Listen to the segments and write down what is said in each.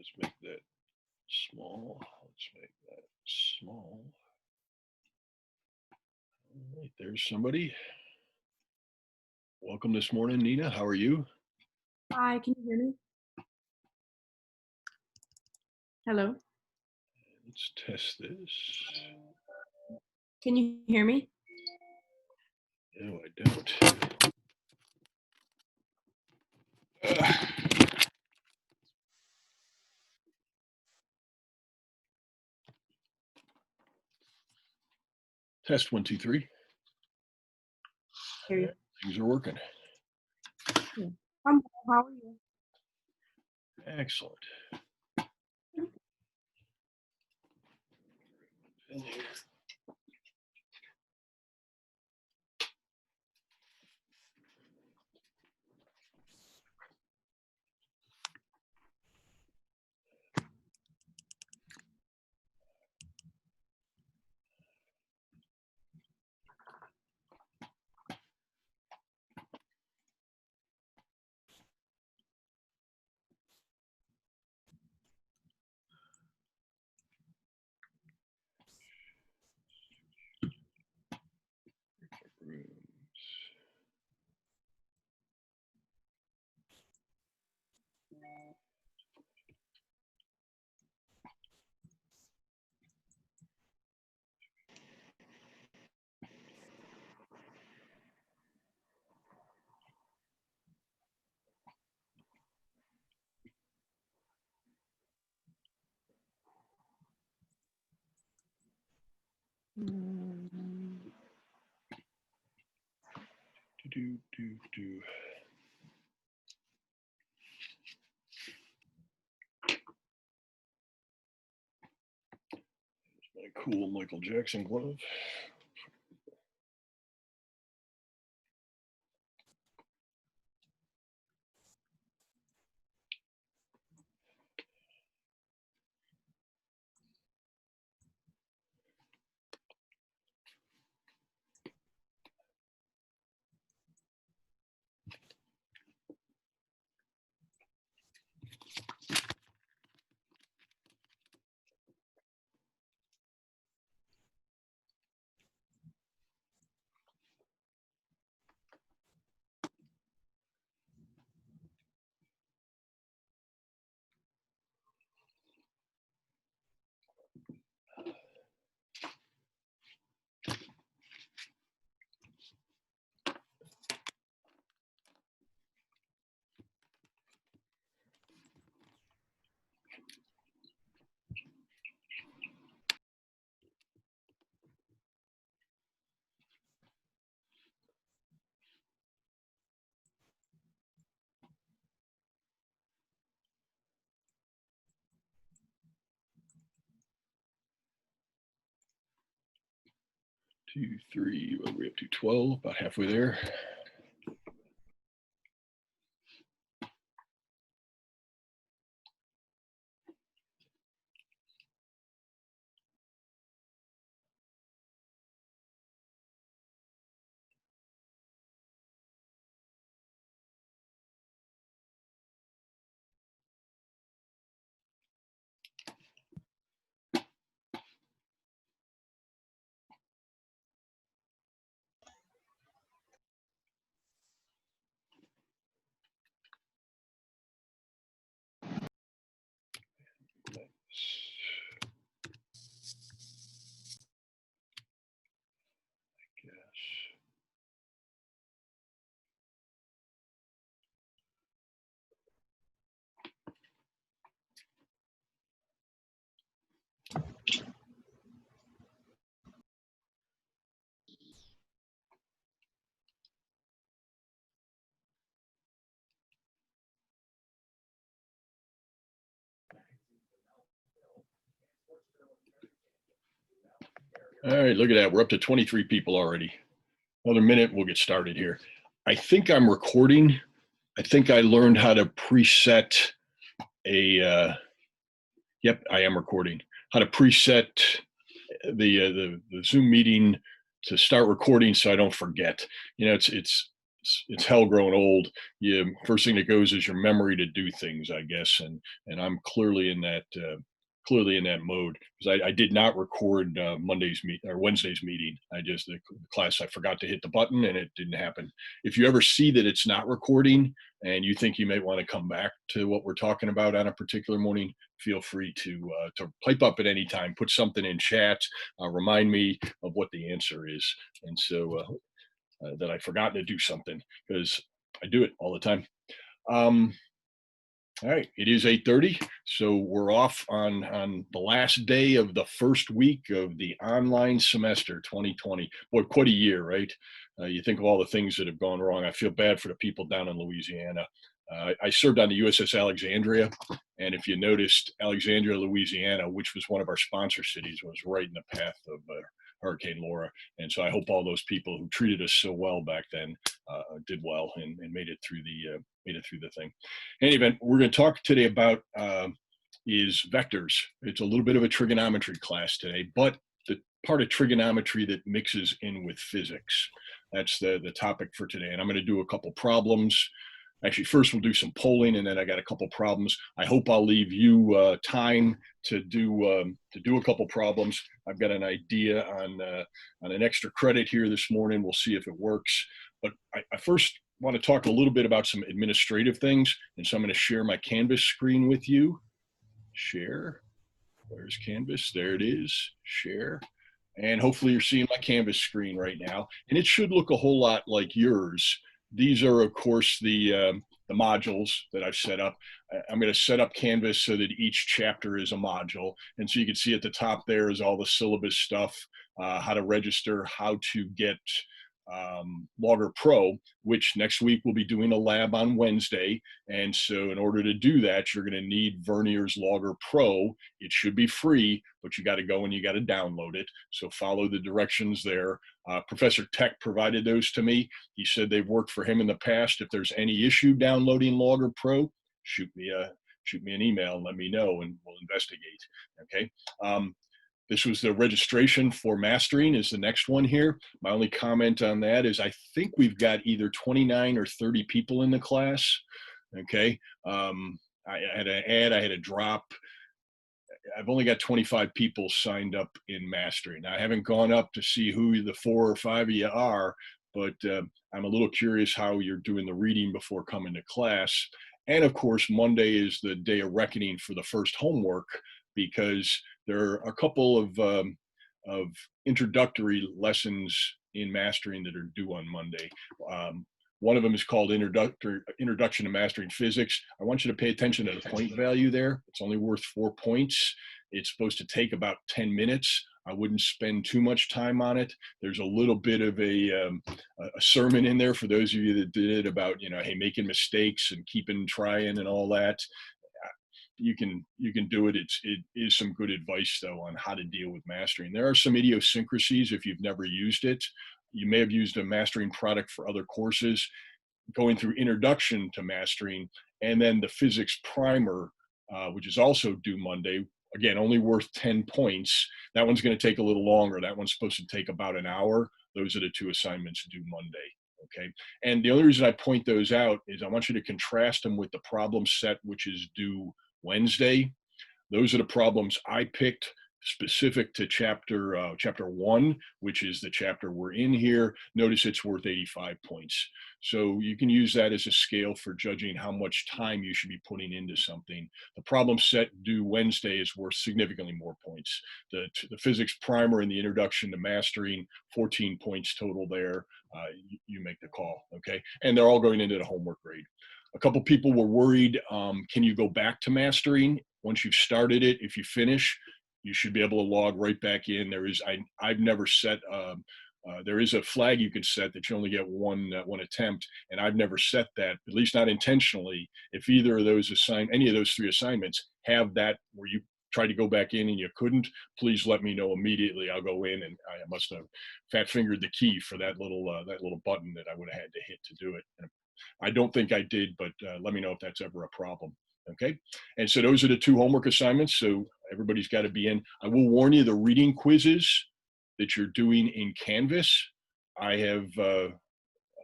Let's make that small. Let's make that small. All right, there's somebody. Welcome this morning, Nina. How are you? Hi, can you hear me? Hello? Let's test this. Can you hear me? No, I don't. Test 1, 2, 3. Hear you. Things are working. How are you? Excellent. In here. Do. My cool Michael Jackson glove. Two, three, what are we up to? 12, about halfway there. All right, look at that. We're up to 23 people already. Another minute, we'll get started here. I think I'm recording. I think I learned how to preset a, yep, I am recording. How to preset the Zoom meeting to start recording so I don't forget. You know, it's it's hell grown old. You first thing that goes is your memory to do things, I guess, and I'm clearly in that mode because I did not record Monday's meet or Wednesday's meeting. I just the class I forgot to hit the button and it didn't happen. If you ever see that it's not recording and you think you may want to come back to what we're talking about on a particular morning, feel free to pipe up at any time. Put something in chat. Remind me of what the answer is, and so that I forgot to do something because I do it all the time. Um, all right, it is 8:30, so we're off on the last day of the first week of the online semester 2020. Boy, quite a year, right? You think of all the things that have gone wrong. I feel bad for the people down in Louisiana. I served on the USS Alexandria, and if you noticed, Alexandria, Louisiana, which was one of our sponsor cities, was right in the path of Hurricane Laura. And so I hope all those people who treated us so well back then did well and made it through the thing. In any event, we're going to talk today about is vectors. It's a little bit of a trigonometry class today, but the part of trigonometry that mixes in with physics. That's the topic for today. And I'm going to do a couple problems. Actually, first we'll do some polling, and then I got a couple problems. I hope I'll leave you time to do a couple problems. I've got an idea on an extra credit here this morning. We'll see if it works. But I first want to talk a little bit about some administrative things, and so I'm going to share my Canvas screen with you. Share. Where's Canvas? There it is. Share. And hopefully you're seeing my Canvas screen right now, and it should look a whole lot like yours. These are, of course, the modules that I've set up. I'm going to set up Canvas so that each chapter is a module. And so you can see at the top there is all the syllabus stuff, how to register, how to get Logger Pro, which next week we'll be doing a lab on Wednesday. And so in order to do that, you're going to need Verniers Logger Pro. It should be free, but you got to go and you got to download it. So follow the directions there. Professor Tech provided those to me. He said they've worked for him in the past. If there's any issue downloading Logger Pro, shoot me an email and let me know, and we'll investigate. Okay. This was the registration for mastering is the next one here. My only comment on that is I think we've got either 29 or 30 people in the class. Okay. I had an add, I had a drop. I've only got 25 people signed up in mastering. Now, I haven't gone up to see who the 4 or 5 of you are, but I'm a little curious how you're doing the reading before coming to class. And of course, Monday is the day of reckoning for the first homework, because there are a couple of introductory lessons in mastering that are due on Monday. One of them is called Introduction to Mastering Physics. I want you to pay attention to the point value there. It's only worth 4 points. It's supposed to take about 10 minutes. I wouldn't spend too much time on it. There's a little bit of a sermon in there for those of you that did it about, hey, making mistakes and keeping trying and all that. You can do it. It is some good advice though on how to deal with mastering. There are some idiosyncrasies if you've never used it. You may have used a mastering product for other courses. Going through introduction to mastering, and then the physics primer, which is also due Monday. Again, only worth 10 points. That one's going to take a little longer. That one's supposed to take about an hour. Those are the 2 assignments due Monday. Okay. And the only reason I point those out is I want you to contrast them with the problem set, which is due Wednesday. Those are the problems I picked specific to chapter 1, which is the chapter we're in here. Notice it's worth 85 points. So you can use that as a scale for judging how much time you should be putting into something. The problem set due Wednesday is worth significantly more points. The physics primer and the introduction to mastering, 14 points total there. You make the call, okay? And they're all going into the homework grade. A couple people were worried, can you go back to mastering once you've started it? If you finish, you should be able to log right back in. I've never set, there is a flag you can set that you only get one attempt, and I've never set that, at least not intentionally. If either of those any of those 3 assignments have that where you tried to go back in and you couldn't, please let me know immediately. I'll go in, and I must have fat fingered the key for that little button that I would have had to hit to do it. And I don't think I did, but let me know if that's ever a problem. Okay. And so those are the 2 homework assignments. So everybody's got to be in. I will warn you, the reading quizzes that you're doing in Canvas, I have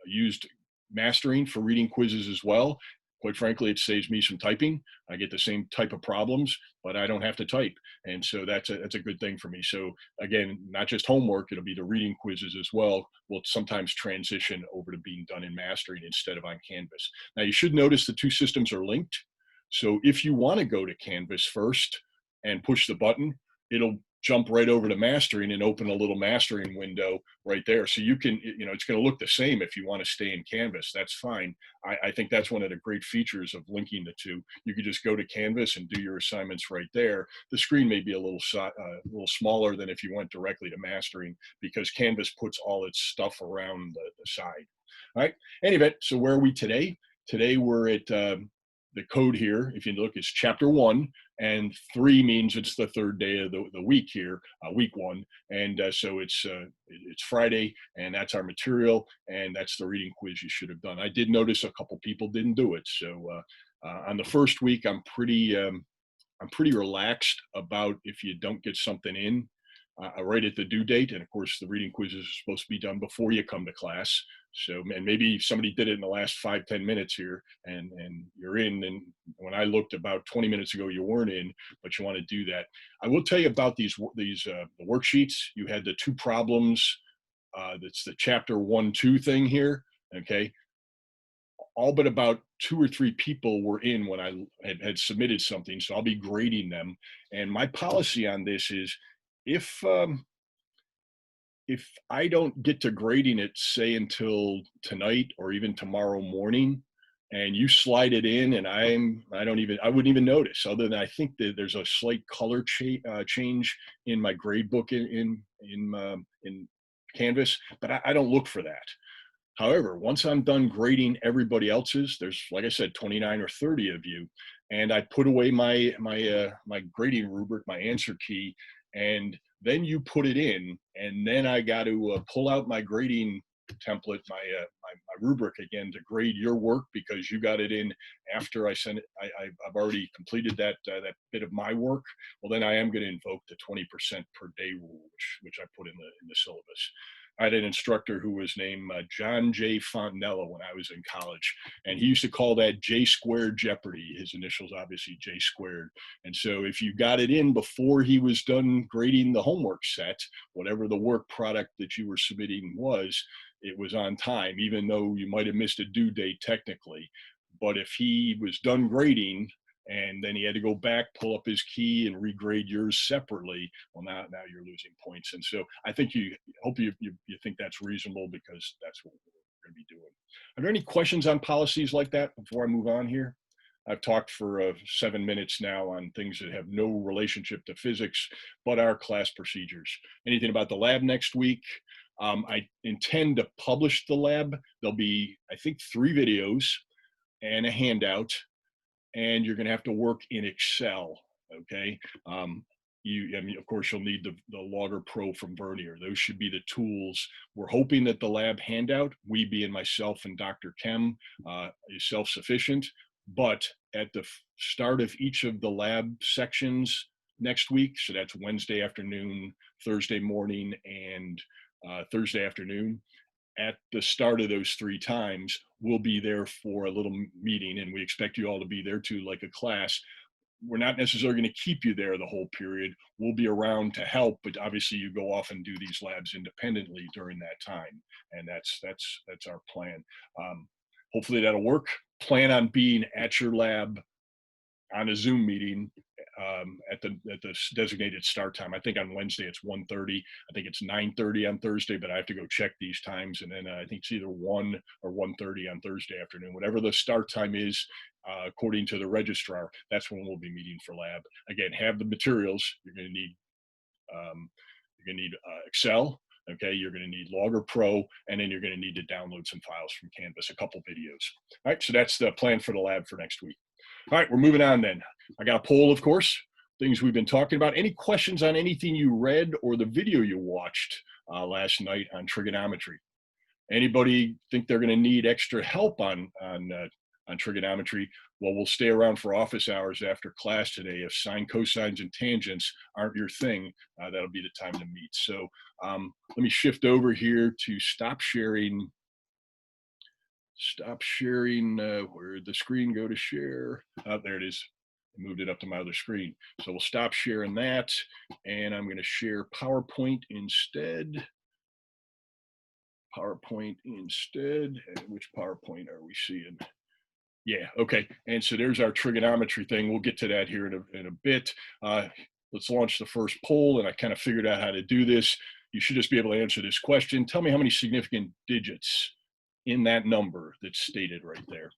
used mastering for reading quizzes as well. Quite frankly, it saves me some typing. I get the same type of problems, but I don't have to type. And so that's a good thing for me. So again, not just homework, it'll be the reading quizzes as well. Will sometimes transition over to being done in mastering instead of on Canvas. Now you should notice the two systems are linked. So if you want to go to Canvas first and push the button, it'll jump right over to mastering and open a little mastering window right there. So you can, it's going to look the same if you want to stay in Canvas. That's fine. I think that's one of the great features of linking the two. You could just go to Canvas and do your assignments right there. The screen may be a little smaller than if you went directly to mastering, because Canvas puts all its stuff around the side. All right. Anyway, so where are we today? Today we're at the code here, if you look, is chapter 1, and 3 means it's the third day of the week here, week 1. And so it's Friday, and that's our material, and that's the reading quiz you should have done. I did notice a couple people didn't do it. So on the first week, I'm pretty relaxed about if you don't get something in right at the due date. And of course, the reading quizzes are supposed to be done before you come to class. So, and maybe somebody did it in the last 5-10 minutes here, and you're in. And when I looked about 20 minutes ago, you weren't in, but you want to do that. I will tell you about the worksheets. You had the 2 problems. That's the chapter 1-2 thing here. Okay. All but about 2 or 3 people were in when I had submitted something. So I'll be grading them. And my policy on this is, if I don't get to grading it, say until tonight or even tomorrow morning, and you slide it in, and I wouldn't even notice, other than I think that there's a slight color change in my grade book in Canvas, but I don't look for that. However, once I'm done grading everybody else's, there's, like I said, 29 or 30 of you, and I put away my grading rubric, my answer key, and then you put it in, and then I got to pull out my grading template, my rubric again, to grade your work, because you got it in after I sent it. I've already completed that bit of my work. Well, then I am going to invoke the 20% per day rule, which I put in the syllabus. I had an instructor who was named John J. Fontanella when I was in college, and he used to call that J squared Jeopardy. His initials, obviously, J squared. And so if you got it in before he was done grading the homework set, whatever the work product that you were submitting was, it was on time, even though you might have missed a due date technically. But if he was done grading, and then he had to go back, pull up his key, and regrade yours separately, well, now you're losing points. And so I think hope you think that's reasonable, because that's what we're going to be doing. Are there any questions on policies like that before I move on here? I've talked for 7 minutes now on things that have no relationship to physics, but are class procedures. Anything about the lab next week? I intend to publish the lab. There'll be, I think, 3 videos and a handout, and you're going to have to work in Excel. Okay. Of course, you'll need the Logger Pro from Vernier. Those should be the tools. We're hoping that the lab handout, we being myself and Dr. Kem, is self-sufficient. But at the start of each of the lab sections next week, so that's Wednesday afternoon, Thursday morning, and Thursday afternoon, at the start of those 3 times, we'll be there for a little meeting, and we expect you all to be there too, like a class. We're not necessarily going to keep you there the whole period. We'll be around to help, but obviously you go off and do these labs independently during that time, and that's our plan. Hopefully that'll work. Plan on being at your lab on a Zoom meeting at the designated start time. I think on Wednesday it's 1:30. I think it's 9:30 on Thursday, but I have to go check these times. And then I think it's either 1 or 1:30 on Thursday afternoon. Whatever the start time is, according to the registrar, that's when we'll be meeting for lab. Again, have the materials. You're going to need Excel. Okay, you're going to need Logger Pro, and then you're going to need to download some files from Canvas, a couple videos. All right, so that's the plan for the lab for next week. All right, we're moving on then. I got a poll, of course, things we've been talking about. Any questions on anything you read or the video you watched last night on trigonometry? Anybody think they're going to need extra help on trigonometry? Well, we'll stay around for office hours after class today. If sine, cosines, and tangents aren't your thing, that'll be the time to meet. So let me shift over here to stop sharing Stop sharing. Where'd the screen go to share? Oh, there it is. I moved it up to my other screen. So we'll stop sharing that. And I'm going to share PowerPoint instead. PowerPoint instead. And which PowerPoint are we seeing? Yeah, okay. And so there's our trigonometry thing. We'll get to that here in a bit. Let's launch the first poll. And I kind of figured out how to do this. You should just be able to answer this question. Tell me how many significant digits in that number that's stated right there.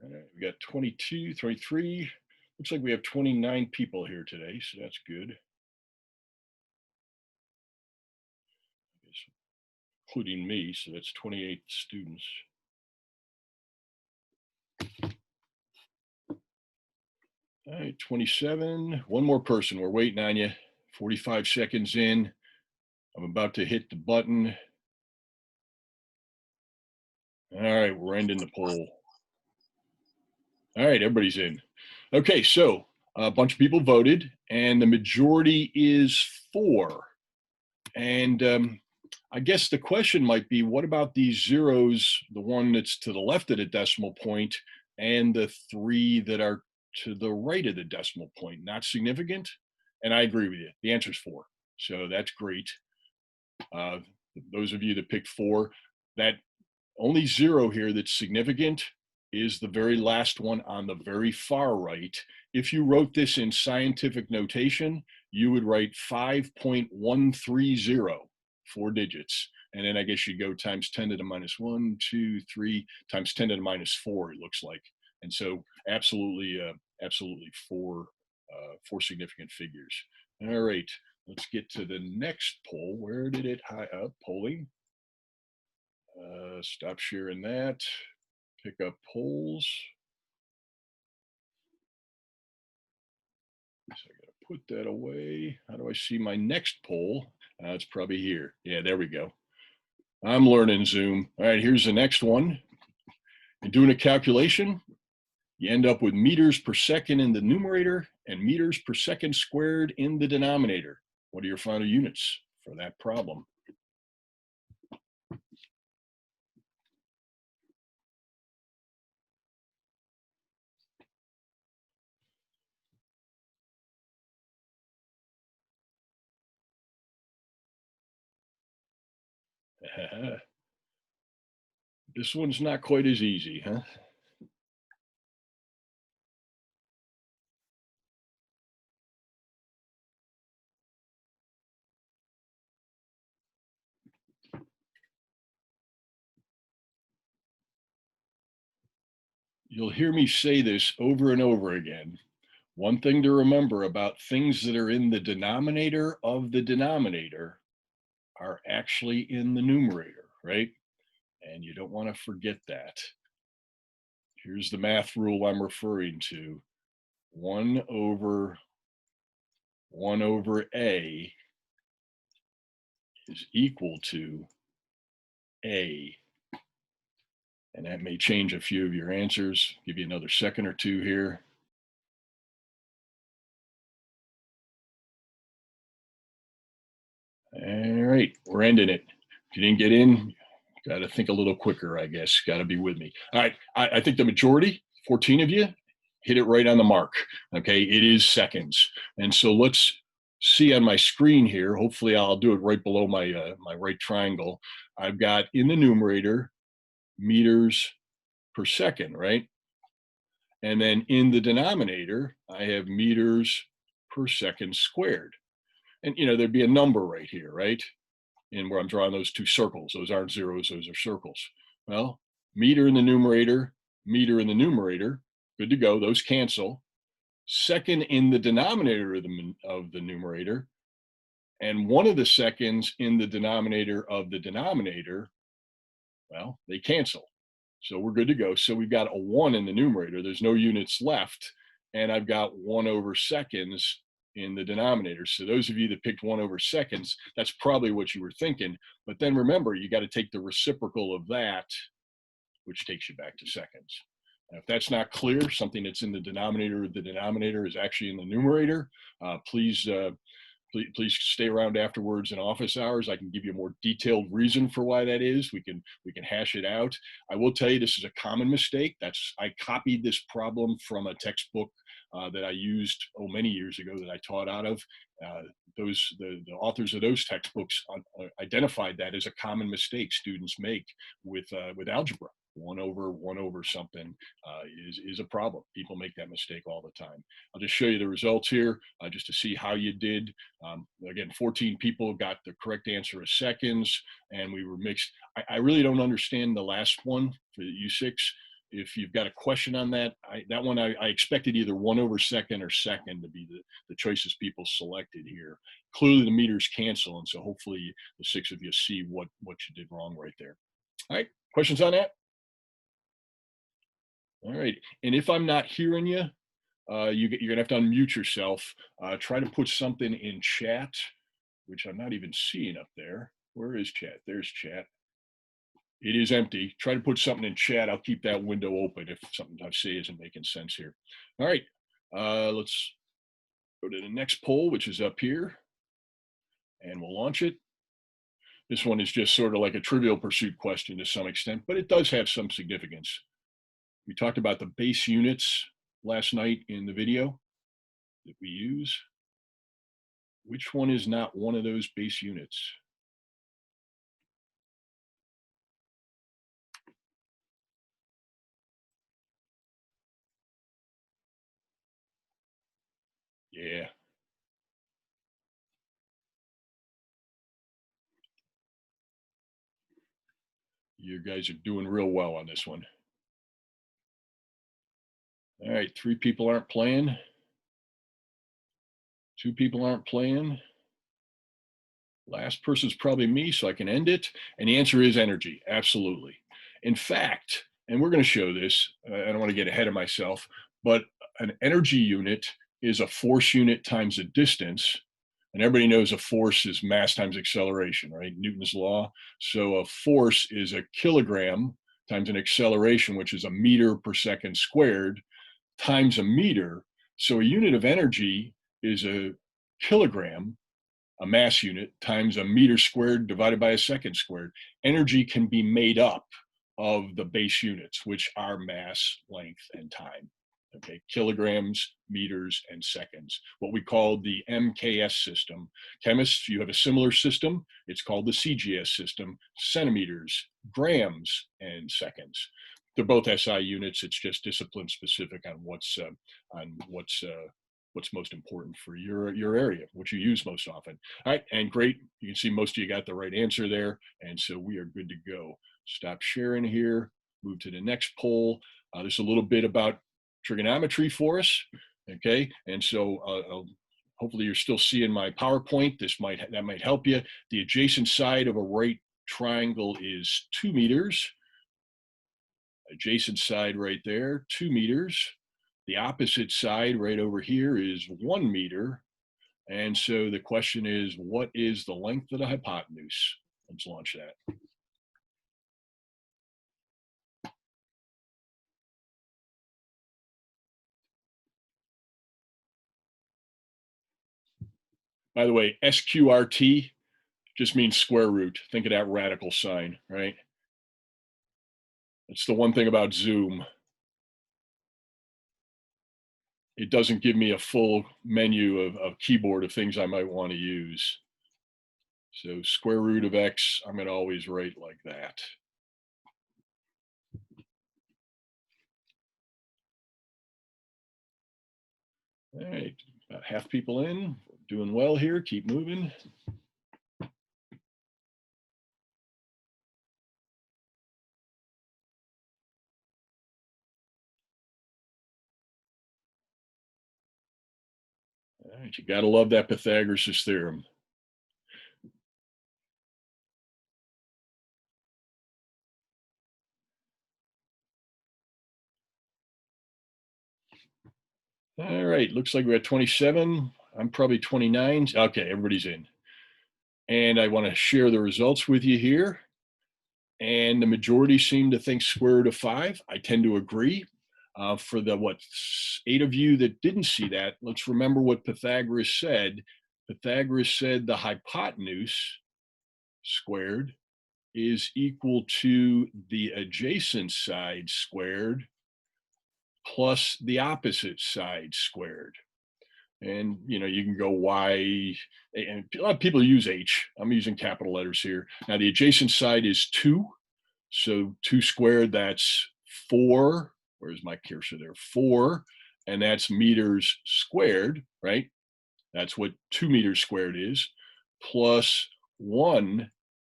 All right, we got 22, 23. Looks like we have 29 people here today, so that's good. Including me, so that's 28 students. All right, 27. One more person. We're waiting on you. 45 seconds in. I'm about to hit the button. All right, we're ending the poll. All right, everybody's in. Okay, so a bunch of people voted, and the majority is 4. And I guess the question might be, what about these zeros, the one that's to the left of the decimal point, and the 3 that are to the right of the decimal point? Not significant? And I agree with you. The answer is 4. So that's great. Those of you that picked 4, that only 0 here that's significant is the very last one on the very far right. If you wrote this in scientific notation, you would write 5.130, 4 digits. And then I guess you go times 10 to the minus 1, 2, 3, times 10 to the minus 4, it looks like. And so absolutely, absolutely 4 significant figures. All right, let's get to the next poll. Where did it high up? Polling. Stop sharing that. Pick up polls. So I gotta put that away. How do I see my next poll? It's probably here. Yeah, there we go. I'm learning Zoom. All right, here's the next one. In doing a calculation, you end up with meters per second in the numerator and meters per second squared in the denominator. What are your final units for that problem? This one's not quite as easy, huh? You'll hear me say this over and over again. One thing to remember about things that are in the denominator of the denominator are actually in the numerator, right? And you don't want to forget that. Here's the math rule I'm referring to. 1 over A is equal to A. And that may change a few of your answers. Give you another second or two here. All right, we're ending it. If you didn't get in, got to think a little quicker, I guess. Got to be with me. All right, I think the majority, 14 of you, hit it right on the mark. Okay, it is seconds. And so let's see on my screen here. Hopefully I'll do it right below my, my right triangle. I've got in the numerator meters per second, right? And then in the denominator, I have meters per second squared. And, you know, there'd be a number right here, right? And where I'm drawing those 2 circles. Those aren't zeros, those are circles. Well, meter in the numerator, meter in the numerator, good to go, those cancel. Second in the denominator of the numerator, and one of the seconds in the denominator of the denominator, well, they cancel. So we're good to go. So we've got a 1 in the numerator, there's no units left, and I've got 1 over seconds in the denominator. So those of you that picked 1 over seconds, that's probably what you were thinking. But then remember, you got to take the reciprocal of that, which takes you back to seconds. Now, if that's not clear, something that's in the denominator is actually in the numerator, please stay around afterwards in office hours. I can give you a more detailed reason for why that is. We can hash it out. I will tell you this is a common mistake. I copied this problem from a textbook that I used many years ago that I taught out of. The authors of those textbooks identified that as a common mistake students make with algebra. 1 over something is a problem. People make that mistake all the time. I'll just show you the results here just to see how you did. Again, 14 people got the correct answer of seconds, and we were mixed. I really don't understand the last one for the U6. If you've got a question on that, I expected either 1 over second or second to be the choices people selected here. Clearly the meters cancel, and so hopefully the 6 of you see what you did wrong right there. All right, questions on that? All right, and if I'm not hearing you, you're gonna have to unmute yourself. Try to put something in chat, which I'm not even seeing up there. Where is chat? There's chat. It is empty. Try to put something in chat. I'll keep that window open if something I say isn't making sense here. All right, let's go to the next poll, which is up here, and we'll launch it. This one is just sort of like a Trivial Pursuit question to some extent, but it does have some significance. We talked about the base units last night in the video that we use. Which one is not one of those base units? Yeah. You guys are doing real well on this one. All right, 3 people aren't playing. 2 people aren't playing. Last person's probably me, so I can end it. And the answer is energy, absolutely. In fact, and we're going to show this, I don't want to get ahead of myself, but an energy unit is a force unit times a distance. And everybody knows a force is mass times acceleration, right? Newton's law. So a force is a kilogram times an acceleration, which is a meter per second squared, times a meter. So a unit of energy is a kilogram, a mass unit, times a meter squared divided by a second squared. Energy can be made up of the base units, which are mass, length, and time. Okay, kilograms, meters, and seconds, what we call the MKS system. Chemists, you have a similar system. It's called the CGS system, centimeters, grams, and seconds. They're both SI units. It's just discipline specific on what's most important for your area, what you use most often. All right, and great. You can see most of you got the right answer there, and so we are good to go. Stop sharing here, move to the next poll. There's a little bit about trigonometry for us, okay? And so hopefully you're still seeing my PowerPoint. That might help you. The adjacent side of a right triangle is 2 meters. Adjacent side right there, 2 meters. The opposite side right over here is 1 meter. And so the question is, what is the length of the hypotenuse? Let's launch that. By the way, SQRT just means square root. Think of that radical sign, right? It's the one thing about Zoom. It doesn't give me a full menu of keyboard of things I might want to use. So square root of X, I'm going to always write like that. All right, about half people in, doing well here, keep moving. All right, you got to love that Pythagoras' theorem. All right, looks like we got 27. I'm probably 29. Okay, everybody's in. And I want to share the results with you here. And the majority seem to think square root of 5. I tend to agree. For the 8 of you that didn't see that, let's remember what Pythagoras said. Pythagoras said the hypotenuse squared is equal to the adjacent side squared plus the opposite side squared. And you can go y, and a lot of people use h. I'm using capital letters here. Now the adjacent side is 2, so 2 squared, that's 4. Where's my cursor there? 4, and that's meters squared, right? That's what 2 meters squared is, plus 1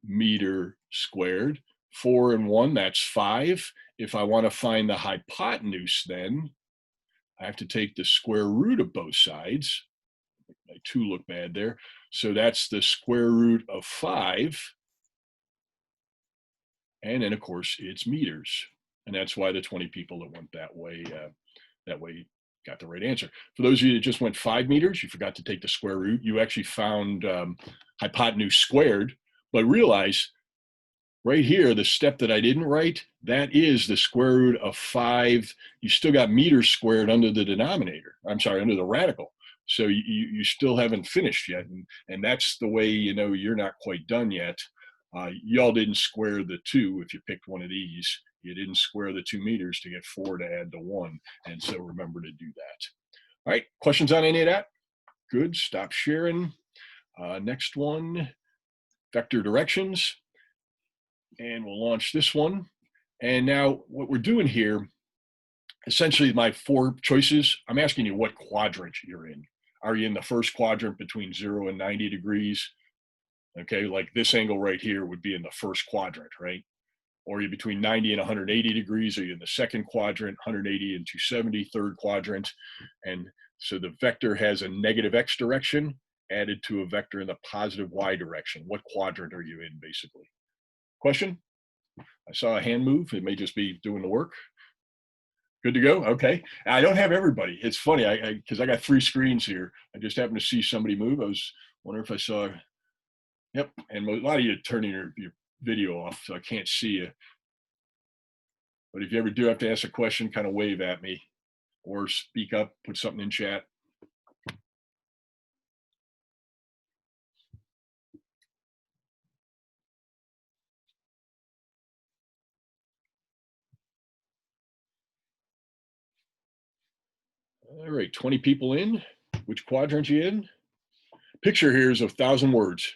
meter squared. 4 and 1, that's 5. If I want to find the hypotenuse, then I have to take the square root of both sides. My 2 look bad there. So that's the square root of 5. And then, of course, it's meters. And that's why the 20 people that went that way got the right answer. For those of you that just went 5 meters, you forgot to take the square root. You actually found hypotenuse squared, but realize right here, the step that I didn't write, that is the square root of 5. You still got meters squared under the denominator. I'm sorry, under the radical. So you still haven't finished yet. And that's the way you're not quite done yet. Y'all didn't square the 2 if you picked one of these. You didn't square the 2 meters to get 4 to add to 1. And so remember to do that. All right, questions on any of that? Good, stop sharing. Next one, vector directions. And we'll launch this one. And now what we're doing here, essentially my 4 choices, I'm asking you what quadrant you're in. Are you in the first quadrant between 0 and 90 degrees? Okay, like this angle right here would be in the first quadrant, right? Or are you between 90 and 180 degrees? Are you in the second quadrant, 180 and 270, third quadrant? And so the vector has a negative x direction added to a vector in the positive y direction. What quadrant are you in, basically? Question? I saw a hand move. It may just be doing the work. Good to go? Okay. I don't have everybody. It's funny, because I got 3 screens here. I just happened to see somebody move. I was wondering if I saw, yep. And a lot of you are turning your video off, so I can't see you. But if you ever do have to ask a question, kind of wave at me or speak up, put something in chat. All right, 20 people in. Which quadrant you in? Picture here is 1,000 words.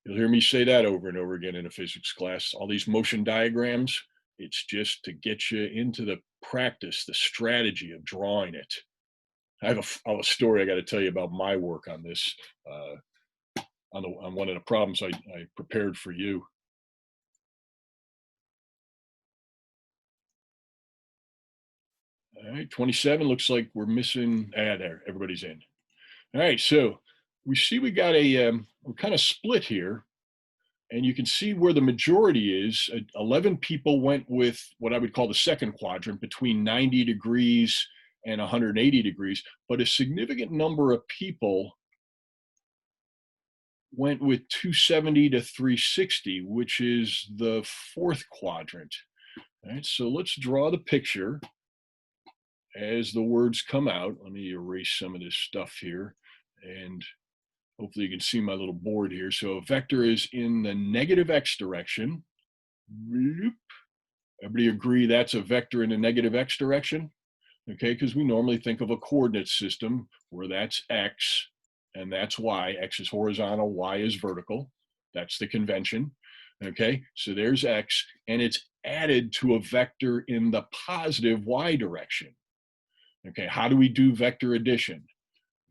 You'll hear me say that over and over again in a physics class. All these motion diagrams, it's just to get you into the practice, the strategy of drawing it. I have a story I got to tell you about my work on this, on one of the problems I prepared for you. All right, 27, looks like we're missing, there, everybody's in. All right, so we see we got we're kind of split here. And you can see where the majority is. 11 people went with what I would call the second quadrant, between 90 degrees and 180 degrees. But a significant number of people went with 270 to 360, which is the fourth quadrant. All right, so let's draw the picture as the words come out. Let me erase some of this stuff here. And hopefully you can see my little board here. So a vector is in the negative x direction. Everybody agree that's a vector in the negative x direction? Okay, because we normally think of a coordinate system where that's x and that's y. X is horizontal, y is vertical. That's the convention. Okay, so there's x, and it's added to a vector in the positive y direction. Okay, how do we do vector addition?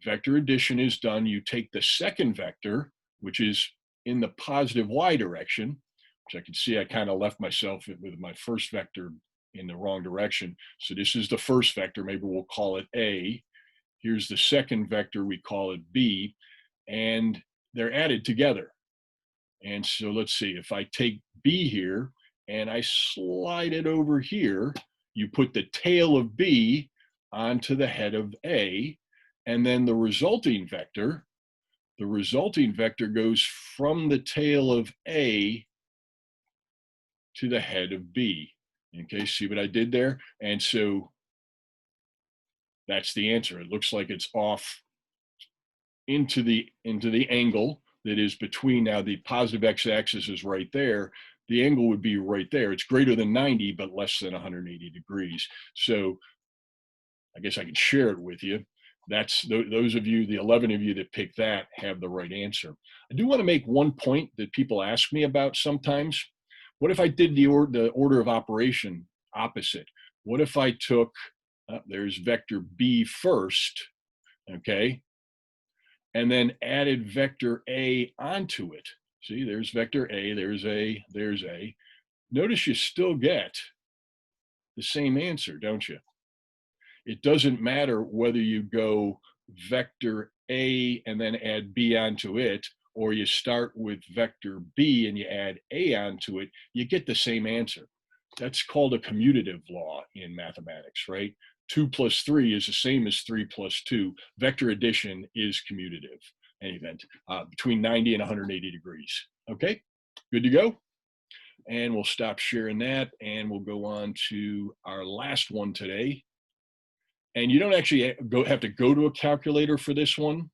Vector addition is done, you take the second vector, which is in the positive y direction, which I can see I kind of left myself with my first vector in the wrong direction. So this is the first vector, maybe we'll call it A. Here's the second vector, we call it B, and they're added together. And so let's see, if I take B here and I slide it over here, you put the tail of B onto the head of A, And then the resulting vector goes from the tail of A to the head of B. Okay, see what I did there? And so that's the answer. It looks like it's off into the angle that is between, now the positive x-axis is right there. The angle would be right there. It's greater than 90, but less than 180 degrees. So I guess I can share it with you. That's those of you, the 11 of you that picked that, have the right answer. I do want to make one point that people ask me about sometimes. What if I did the order of operation opposite? What if I took, there's vector B first, okay, and then added vector A onto it? See, there's vector A, there's A, there's A. Notice you still get the same answer, don't you? It doesn't matter whether you go vector A and then add B onto it, or you start with vector B and you add A onto it, you get the same answer. That's called a commutative law in mathematics, right? 2 plus 3 is the same as 3 plus 2. Vector addition is commutative, any event, between 90 and 180 degrees. Okay, good to go? And we'll stop sharing that, and we'll go on to our last one today. And you don't actually have to go to a calculator for this one,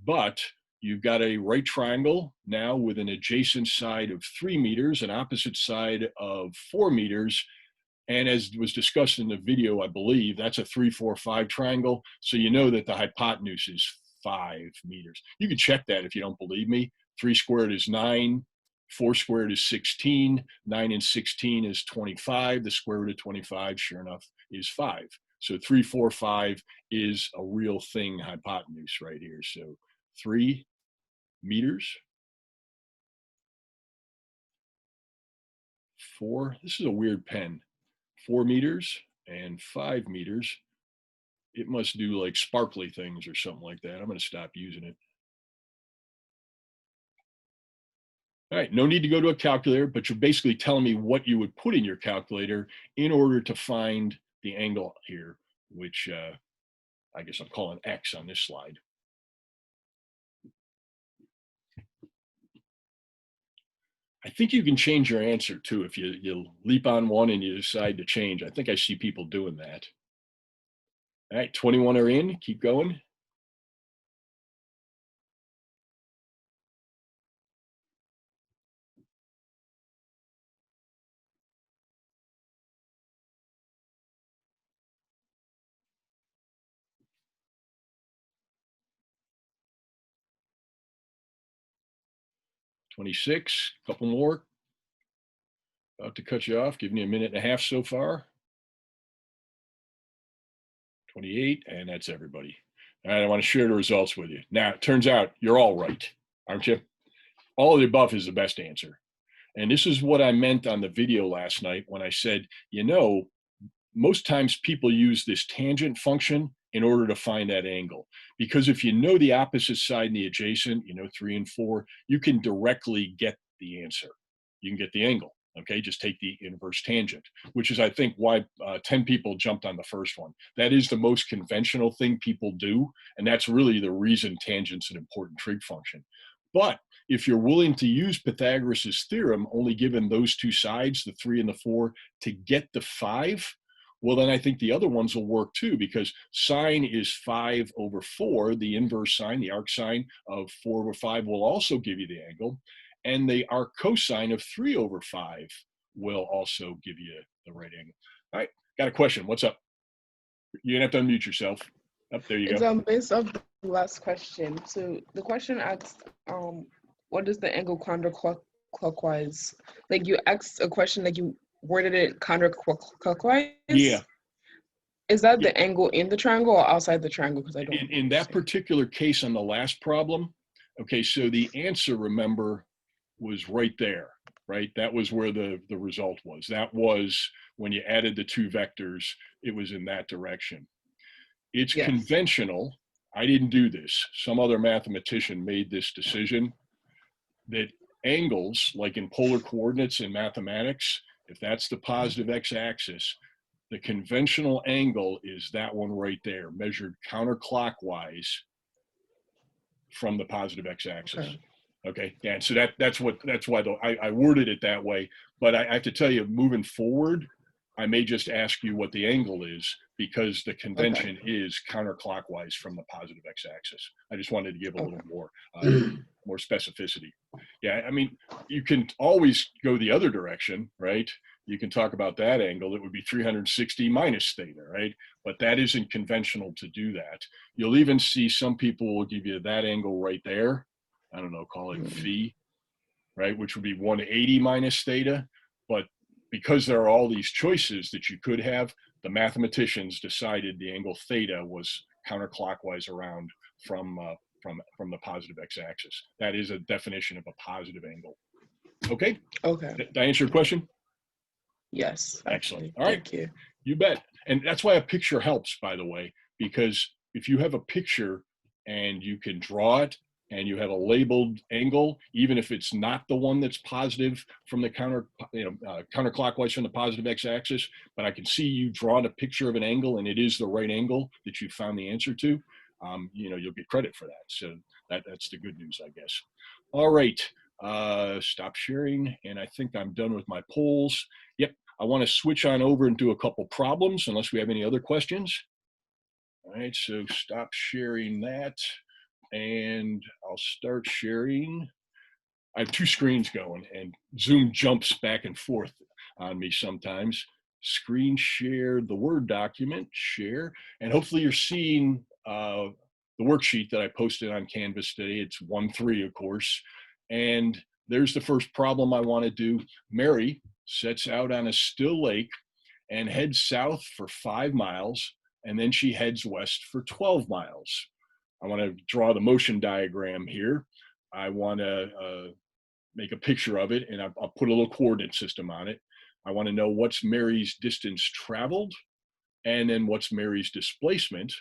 but you've got a right triangle now with an adjacent side of 3 meters, an opposite side of 4 meters. And as was discussed in the video, I believe, that's a 3, 4, 5 triangle. So you know that the hypotenuse is 5 meters. You can check that if you don't believe me. 3 squared is 9. 4 squared is 16. 9 and 16 is 25. The square root of 25, sure enough, is 5. So 3, 4, 5 is a real thing, hypotenuse right here. So 3 meters. 4, this is a weird pen. 4 meters and 5 meters. It must do like sparkly things or something like that. I'm going to stop using it. All right, no need to go to a calculator, but you're basically telling me what you would put in your calculator in order to find the angle here, which I guess I'm calling X on this slide. I think you can change your answer too if you leap on one and you decide to change. I think I see people doing that. All right, 21 are in, keep going. $26, a couple more. About to cut you off, giving you a minute and a half so far. 28, and that's everybody. All right, I want to share the results with you. Now, it turns out you're all right, aren't you? All of the above is the best answer. And this is what I meant on the video last night when I said, you know, most times people use this tangent function in order to find that angle. Because if you know the opposite side and the adjacent, you know, 3 and 4, you can directly get the answer. You can get the angle. Okay, just take the inverse tangent, which is, I think, why 10 people jumped on the first one. That is the most conventional thing people do, and that's really the reason tangent's an important trig function. But if you're willing to use Pythagoras's theorem, only given those two sides, the 3 and the 4, to get the 5, well, then I think the other ones will work too, because sine is 5 over 4. The inverse sine, the arc sine of 4 over 5 will also give you the angle. And the arc cosine of 3 over 5 will also give you the right angle. All right, got a question. What's up? You're going to have to unmute yourself. Up there you go. It's based off the last question. So the question asked, what is the angle counterclockwise? Like you asked a question, like you worded it counterclockwise? Yeah. Is that the angle in the triangle or outside the triangle? Because I don't in that particular case on the last problem, okay, so the answer, remember, was right there, right? That was where the result was. That was when you added the two vectors, it was in that direction. It's Yes. conventional. I didn't do this. Some other mathematician made this decision that angles, like in polar coordinates in mathematics, if that's the positive x-axis, The conventional angle is that one right there, measured counterclockwise from the positive x-axis. Okay. Okay, yeah, and so that's why I worded it that way. But I have to tell you, moving forward, I may just ask you what the angle is, because the convention is counterclockwise from the positive x-axis. I just wanted to give a little more specificity. Yeah, I mean, you can always go the other direction, right? You can talk about that angle. It would be 360 minus theta, right? But that isn't conventional to do that. You'll even see some people will give you that angle right there. I don't know, call it phi, right? Which would be 180 minus theta. But because there are all these choices that you could have, the mathematicians decided the angle theta was counterclockwise around from the positive x-axis. That is a definition of a positive angle. Okay? Okay. Did I answer your question? Yes. Excellent. Actually. All right. Thank you. You bet. And that's why a picture helps, by the way, because if you have a picture and you can draw it and you have a labeled angle, even if it's not the one that's positive from the counterclockwise from the positive x-axis, but I can see you drawn a picture of an angle and it is the right angle that you found the answer to, you'll get credit for that. So that's the good news, I guess. All right. Stop sharing. And I think I'm done with my polls. Yep. I want to switch on over and do a couple problems unless we have any other questions. All right, so stop sharing that and I'll start sharing. I have two screens going and Zoom jumps back and forth on me sometimes. Screen share the Word document, share, and hopefully you're seeing the worksheet that I posted on Canvas today. It's 1-3, of course. And there's the first problem I want to do. Mary sets out on a still lake and heads south for 5 miles, and then she heads west for 12 miles. I want to draw the motion diagram here. I want to make a picture of it, and I'll put a little coordinate system on it. I want to know what's Mary's distance traveled, and then what's Mary's displacement.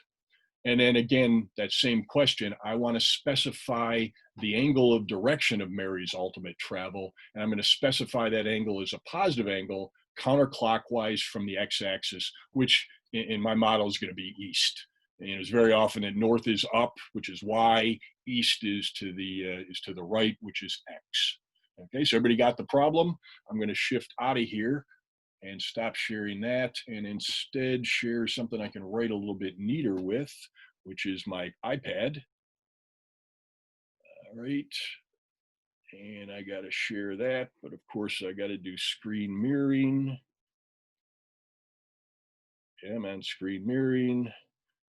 And then again, that same question, I want to specify the angle of direction of Mary's ultimate travel. And I'm going to specify that angle as a positive angle, counterclockwise from the x-axis, which in my model is going to be east. And it's very often that north is up, which is y, east is to the right, which is x. Okay, so everybody got the problem? I'm going to shift out of here and stop sharing that and instead share something I can write a little bit neater with, which is my iPad. All right. And I got to share that, but of course I got to do screen mirroring. Yeah, I'm on screen mirroring.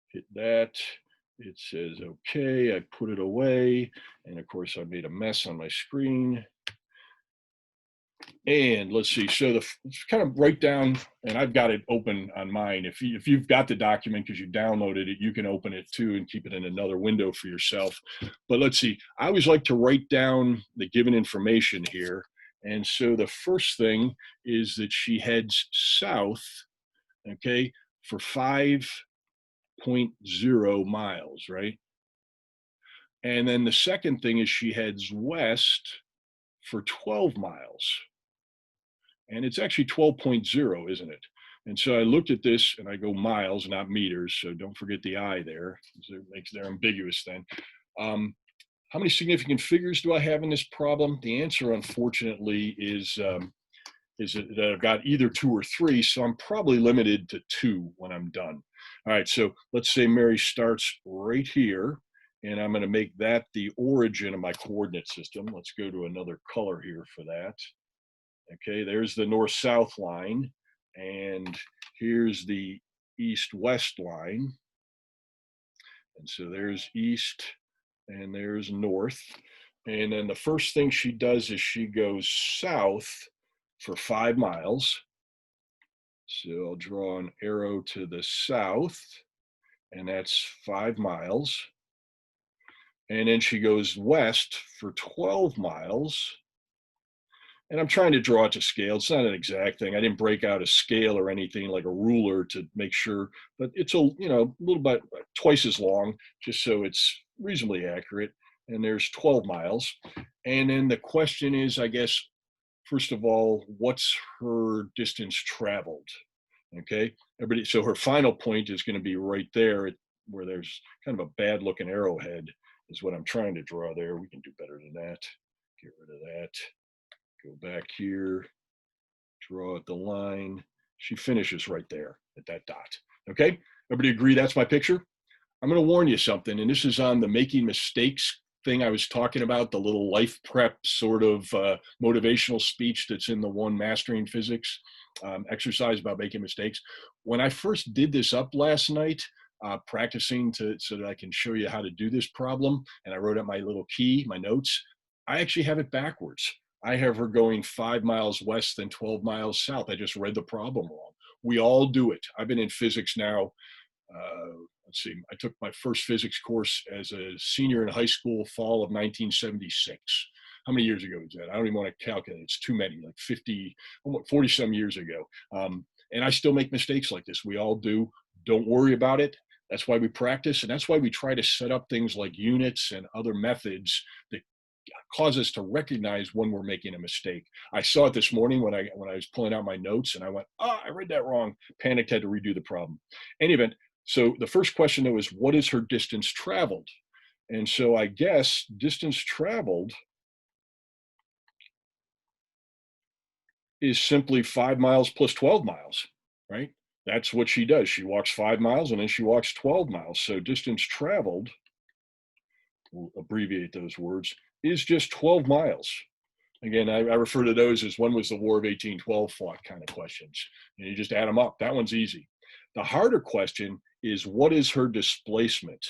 Hit that. It says, okay, I put it away. And of course I made a mess on my screen. And let's see, so it's kind of write down, and I've got it open on mine. If you've got the document because you downloaded it, you can open it too and keep it in another window for yourself. But let's see, I always like to write down the given information here. And so the first thing is that she heads south, okay, for 5.0 miles, right? And then the second thing is she heads west for 12 miles. And it's actually 12.0, isn't it? And so I looked at this and I go miles, not meters. So don't forget the I there. It makes they're ambiguous then. How many significant figures do I have in this problem? The answer, unfortunately, is that I've got either 2 or 3. So I'm probably limited to 2 when I'm done. All right. So let's say Mary starts right here. And I'm going to make that the origin of my coordinate system. Let's go to another color here for that. Okay, there's the north-south line, and here's the east-west line. And so there's east, and there's north. And then the first thing she does is she goes south for 5 miles. So I'll draw an arrow to the south, and that's 5 miles. And then she goes west for 12 miles. And I'm trying to draw it to scale. It's not an exact thing. I didn't break out a scale or anything like a ruler to make sure, but it's a little bit twice as long, just so it's reasonably accurate. And there's 12 miles. And then the question is, I guess, first of all, what's her distance traveled? Okay, everybody. So her final point is going to be right there where there's kind of a bad looking arrowhead is what I'm trying to draw there. We can do better than that. Get rid of that. Go back here, draw at the line. She finishes right there at that dot. Okay, everybody agree that's my picture? I'm going to warn you something, and this is on the making mistakes thing I was talking about, the little life prep sort of motivational speech that's in the one Mastering Physics exercise about making mistakes. When I first did this up last night, practicing so that I can show you how to do this problem, and I wrote out my little key, my notes, I actually have it backwards. I have her going 5 miles west and 12 miles south. I just read the problem wrong. We all do it. I've been in physics now. Let's see, I took my first physics course as a senior in high school, fall of 1976. How many years ago was that? I don't even want to calculate. It's too many, like 50, 40 some years ago. And I still make mistakes like this. We all do. Don't worry about it. That's why we practice. And that's why we try to set up things like units and other methods that cause us to recognize when we're making a mistake. I saw it this morning when I was pulling out my notes, and I went, I read that wrong. Panicked, had to redo the problem. In any event, so the first question though is, what is her distance traveled? And so I guess distance traveled is simply 5 miles plus 12 miles, right? That's what she does. She walks 5 miles and then she walks 12 miles. So distance traveled, we'll abbreviate those words, is just 12 miles. Again, I refer to those as when was the War of 1812 fought kind of questions. And you just add them up. That one's easy. The harder question is, what is her displacement?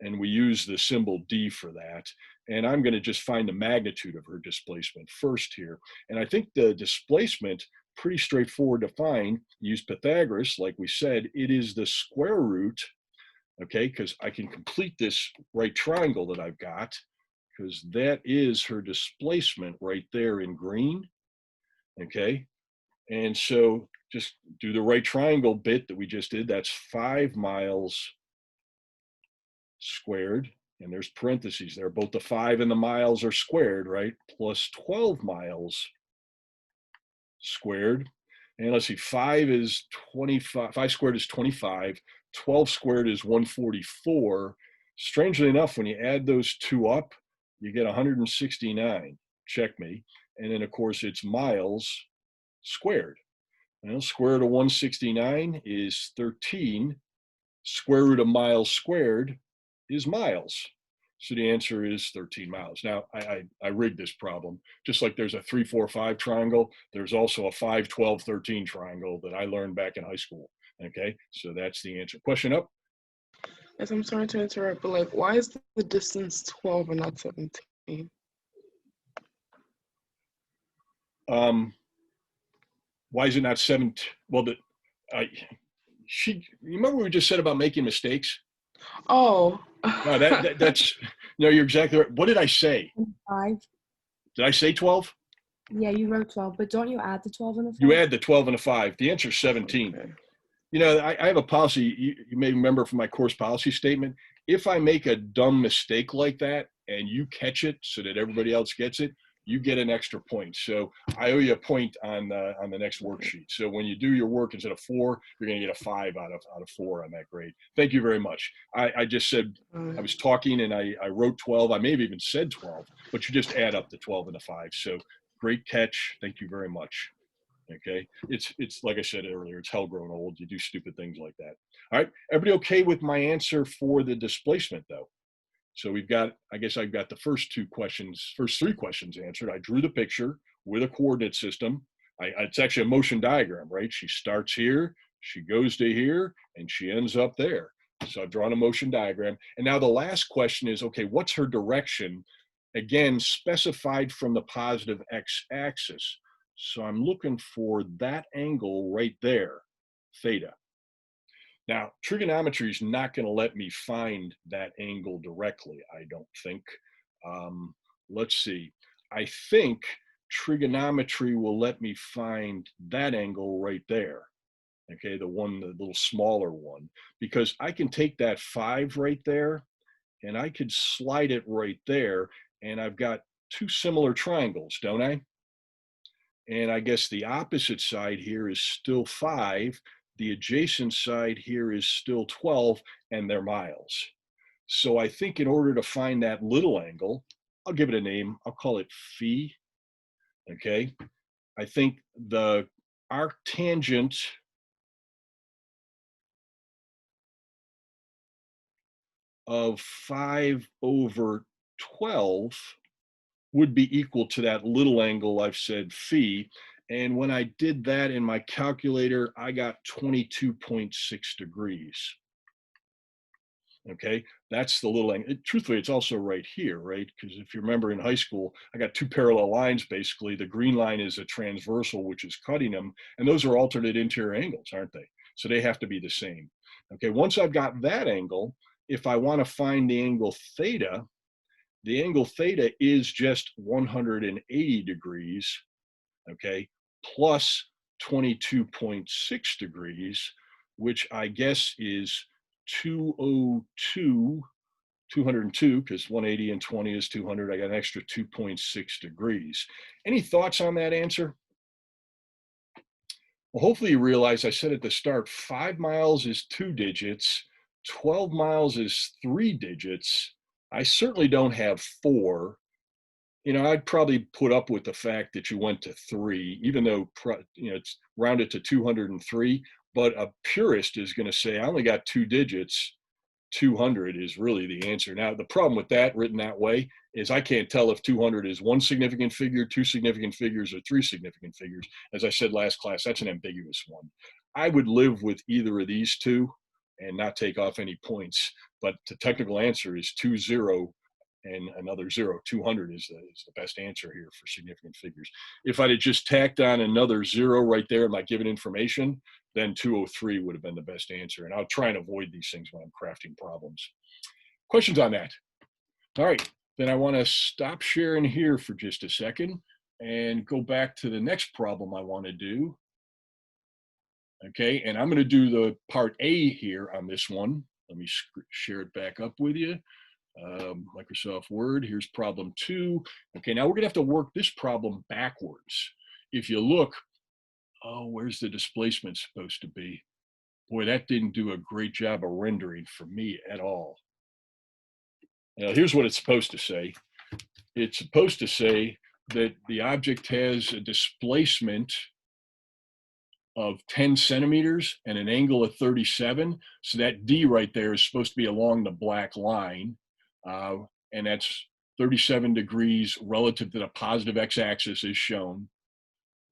And we use the symbol D for that. And I'm going to just find the magnitude of her displacement first here. And I think the displacement, pretty straightforward to find. Use Pythagoras, like we said, it is the square root, okay, because I can complete this right triangle that I've got, because that is her displacement right there in green, okay? And so just do the right triangle bit that we just did. That's 5 miles squared, and there's parentheses there. Both the 5 and the miles are squared, right? Plus 12 miles squared. And let's see, 5 is 25, 5 squared is 25, 12 squared is 144. Strangely enough, when you add those two up, you get 169. Check me. And then, of course, it's miles squared. Well, square root of 169 is 13. Square root of miles squared is miles. So the answer is 13 miles. Now, I rigged this problem. Just like there's a 3, 4, 5 triangle, there's also a 5, 12, 13 triangle that I learned back in high school. Okay, so that's the answer. Question up? Yes, I'm sorry to interrupt, but like, why is the distance 12 and not 17? Why is it not 7? Well, you remember what we just said about making mistakes? Oh. No, that's, no, you're exactly right. What did I say? 5. Did I say 12? Yeah, you wrote 12, but don't you add the 12 and the 5? You add the 12 and a 5. The answer is 17. Okay. You know, I have a policy, you may remember from my course policy statement. If I make a dumb mistake like that and you catch it so that everybody else gets it, you get an extra point. So I owe you a point on the next worksheet. So when you do your work, instead of 4, you're going to get a 5 out of 4 on that grade. Thank you very much. I just said, I was talking and I wrote 12. I may have even said 12, but you just add up the 12 and the 5. So great catch. Thank you very much. Okay, it's like I said earlier, it's hell grown old. You do stupid things like that. All right, everybody okay with my answer for the displacement though? So we've got, I guess I've got the first 3 questions answered. I drew the picture with a coordinate system. It's actually a motion diagram, right? She starts here, she goes to here, and she ends up there. So I've drawn a motion diagram. And now the last question is, okay, what's her direction? Again, specified from the positive x-axis. So I'm looking for that angle right there, theta. Now, trigonometry is not going to let me find that angle directly, I don't think. Let's see. I think trigonometry will let me find that angle right there. Okay, the little smaller one, because I can take that 5 right there and I could slide it right there, and I've got 2 similar triangles, don't I? And I guess the opposite side here is still 5. the adjacent side here is still 12, and they're miles. So I think in order to find that little angle, I'll give it a name. I'll call it phi. Okay. I think the arctangent of 5/12 would be equal to that little angle I've said phi. And when I did that in my calculator, I got 22.6 degrees. Okay, that's the little angle. Truthfully, it's also right here, right? Because if you remember in high school, I got two parallel lines basically. The green line is a transversal, which is cutting them, and those are alternate interior angles, aren't they? So they have to be the same. Okay, once I've got that angle, if I want to find the angle theta is just 180 degrees, okay, plus 22.6 degrees, which I guess is 202, because 180 and 20 is 200. I got an extra 2.6 degrees. Any thoughts on that answer? Well, hopefully you realize I said at the start, 5 miles is 2 digits, 12 miles is 3 digits. I certainly don't have 4. You know, I'd probably put up with the fact that you went to 3, even though, you know, it's rounded to 203. But a purist is going to say, I only got 2 digits. 200 is really the answer. Now, the problem with that written that way is I can't tell if 200 is 1 significant figure, 2 significant figures, or 3 significant figures. As I said last class, that's an ambiguous one. I would live with either of these two and not take off any points. But the technical answer is 20 and another 0. 200 is the best answer here for significant figures. If I'd have just tacked on another 0 right there in my given information, then 203 would have been the best answer. And I'll try and avoid these things when I'm crafting problems. Questions on that? All right, then I want to stop sharing here for just a second and go back to the next problem I want to do. Okay, and I'm going to do the part A here on this one. Let me share it back up with you. Microsoft Word, here's problem 2. Okay, now we're going to have to work this problem backwards. If you look, oh, where's the displacement supposed to be? Boy, that didn't do a great job of rendering for me at all. Now, here's what it's supposed to say. It's supposed to say that the object has a displacement of 10 centimeters and an angle of 37. So that D right there is supposed to be along the black line. And that's 37 degrees relative to the positive x-axis is shown.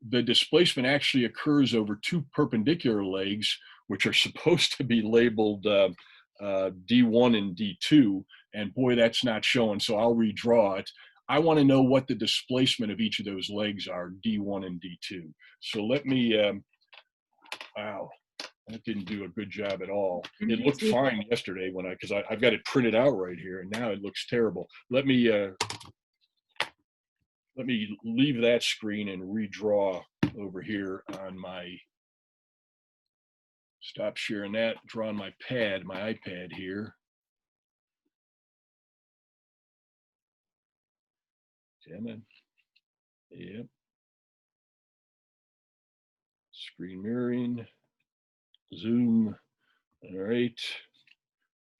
The displacement actually occurs over 2 perpendicular legs, which are supposed to be labeled D1 and D2. And boy, that's not showing, so I'll redraw it. I want to know what the displacement of each of those legs are, D1 and D2. So let me, wow, that didn't do a good job at all. It looked fine yesterday when because I've got it printed out right here, and now it looks terrible. Let me leave that screen and redraw over here on my, stop sharing that, draw on my pad, my iPad here. Damn it. Yep. Screen mirroring, zoom. All right.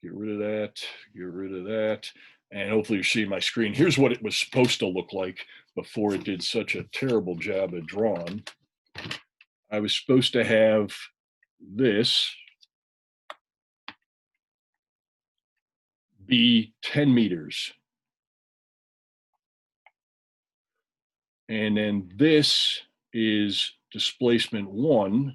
Get rid of that, get rid of that. And hopefully you see my screen. Here's what it was supposed to look like before it did such a terrible job at drawing. I was supposed to have this be 10 meters. And then this is displacement 1.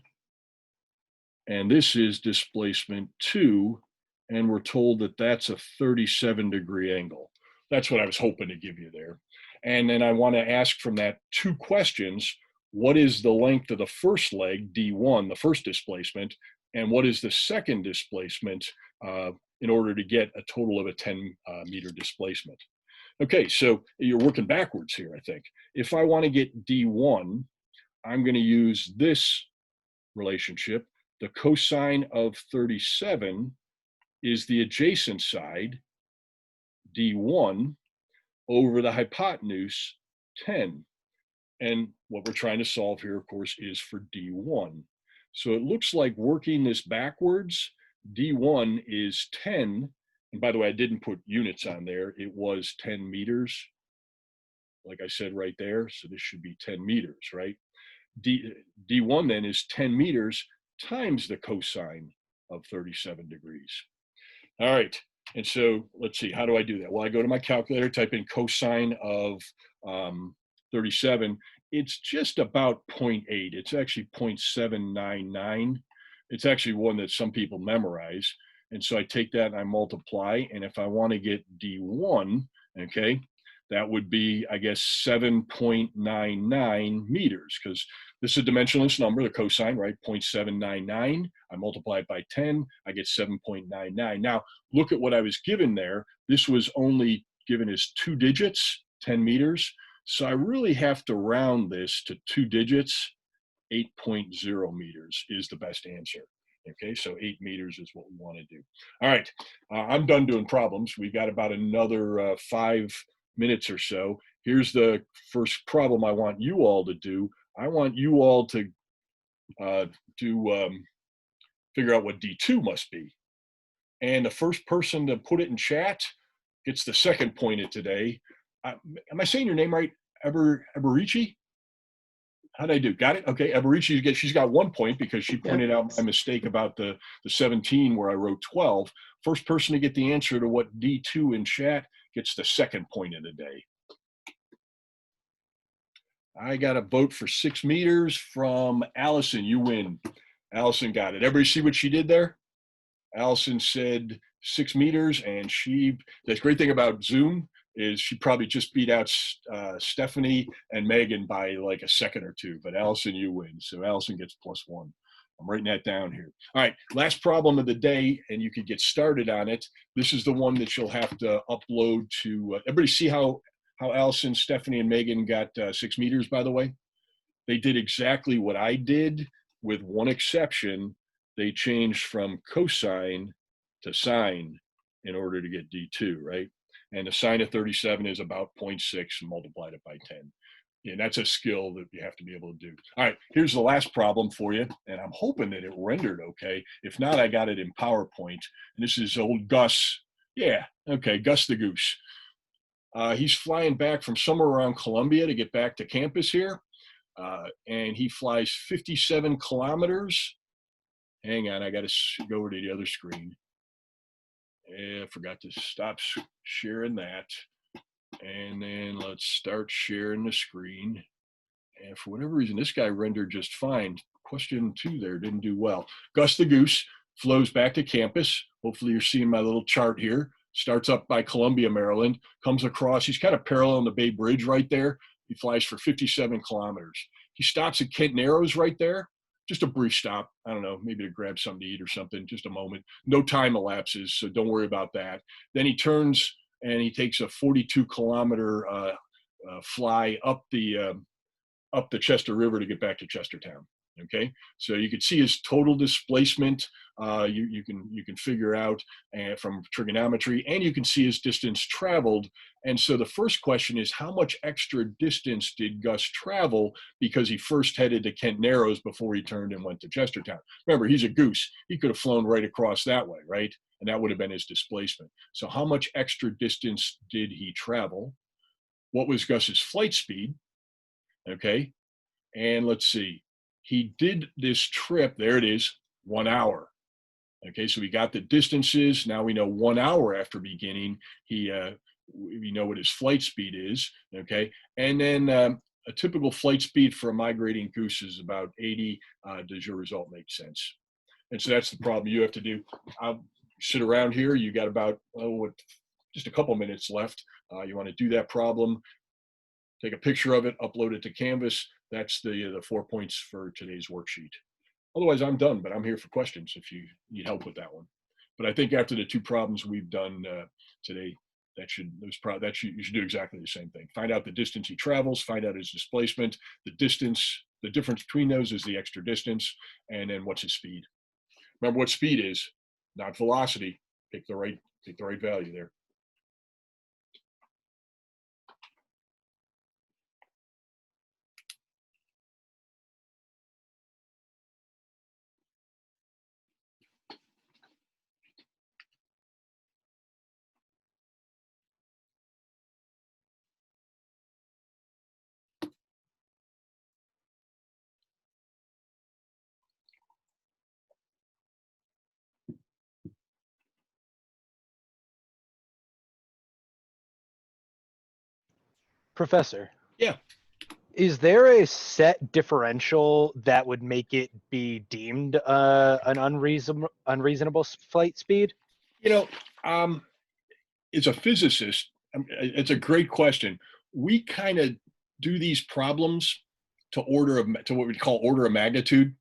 And this is displacement 2. And we're told that that's a 37-degree angle. That's what I was hoping to give you there. And then I want to ask from that 2 questions, what is the length of the first leg, D1, the first displacement, and what is the second displacement in order to get a total of a 10-meter displacement? Okay, so you're working backwards here, I think. If I want to get D1, I'm going to use this relationship. The cosine of 37 is the adjacent side, D1, over the hypotenuse, 10. And what we're trying to solve here, of course, is for D1. So it looks like working this backwards, D1 is 10. And by the way, I didn't put units on there. It was 10 meters, like I said right there. So this should be 10 meters, right? D1 then is 10 meters times the cosine of 37 degrees. All right. And so let's see, how do I do that? Well, I go to my calculator, type in cosine of 37. It's just about 0.8. It's actually 0.799. It's actually one that some people memorize. And so I take that and I multiply. And if I want to get D1, okay, that would be, I guess, 7.99 meters, because this is a dimensionless number, the cosine, right? 0.799. I multiply it by 10, I get 7.99. Now, look at what I was given there. This was only given as 2 digits, 10 meters. So I really have to round this to 2 digits. 8.0 meters is the best answer. Okay, so 8 meters is what we want to do. All right, I'm done doing problems. We've got about another 5 minutes or so. Here's the first problem I want you all to do. I want you all to figure out what D2 must be. And the first person to put it in chat gets the second point of today. Am I saying your name right? Eberici? How did I do? Got it? Okay, Eberici, she's got 1 point because she pointed out my mistake about the 17 where I wrote 12. First person to get the answer to what D2 in chat gets the second point of the day. I got a vote for 6 meters from Allison. You win. Allison got it. Everybody see what she did there? Allison said 6 meters, and the great thing about Zoom is she probably just beat out Stephanie and Megan by like a second or two, but Allison, you win. So Allison gets +1. I'm writing that down here. All right, last problem of the day, and you could get started on it. This is the one that you'll have to upload to, everybody see how Allison, Stephanie, and Megan got 6 meters, by the way? They did exactly what I did, with one exception. They changed from cosine to sine in order to get D2, right? And the sine of 37 is about 0.6 and multiplied it by 10. And that's a skill that you have to be able to do. All right, here's the last problem for you. And I'm hoping that it rendered okay. If not, I got it in PowerPoint. And this is old Gus. Yeah, okay, Gus the Goose. He's flying back from somewhere around Columbia to get back to campus here. And he flies 57 kilometers. Hang on, I got to go over to the other screen. I forgot to stop sharing that. And then let's start sharing the screen. And for whatever reason, this guy rendered just fine. Question 2 there didn't do well. Gus the Goose flows back to campus. Hopefully you're seeing my little chart here. Starts up by Columbia, Maryland, comes across. He's kind of parallel on the Bay Bridge right there. He flies for 57 kilometers. He stops at Kent Narrows right there. Just a brief stop. I don't know, maybe to grab something to eat or something, just a moment. No time elapses, so don't worry about that. Then he turns and he takes a 42-kilometer fly up the Chester River to get back to Chestertown. Okay, so you can see his total displacement. You can figure out from trigonometry, and you can see his distance traveled. And so the first question is, how much extra distance did Gus travel because he first headed to Kent Narrows before he turned and went to Chestertown? Remember, he's a goose. He could have flown right across that way, right? And that would have been his displacement. So how much extra distance did he travel? What was Gus's flight speed? Okay, and let's see. He did this trip, there it is, 1 hour. Okay, so we got the distances. Now we know 1 hour after beginning, we know what his flight speed is. Okay, and then a typical flight speed for a migrating goose is about 80. Does your result make sense? And so that's the problem you have to do. I'll sit around here. You got about just a couple minutes left. You want to do that problem. Take a picture of it, upload it to Canvas. That's the 4 points for today's worksheet. Otherwise, I'm done, but I'm here for questions if you need help with that one. But I think after the 2 problems we've done today, you should do exactly the same thing. Find out the distance he travels, find out his displacement, the difference between those is the extra distance, and then what's his speed. Remember what speed is, not velocity. Pick the right value there. Professor. Yeah. Is there a set differential that would make it be deemed an unreasonable flight speed? You know, as a physicist, it's a great question. We kind of do these problems to what we call order of magnitude.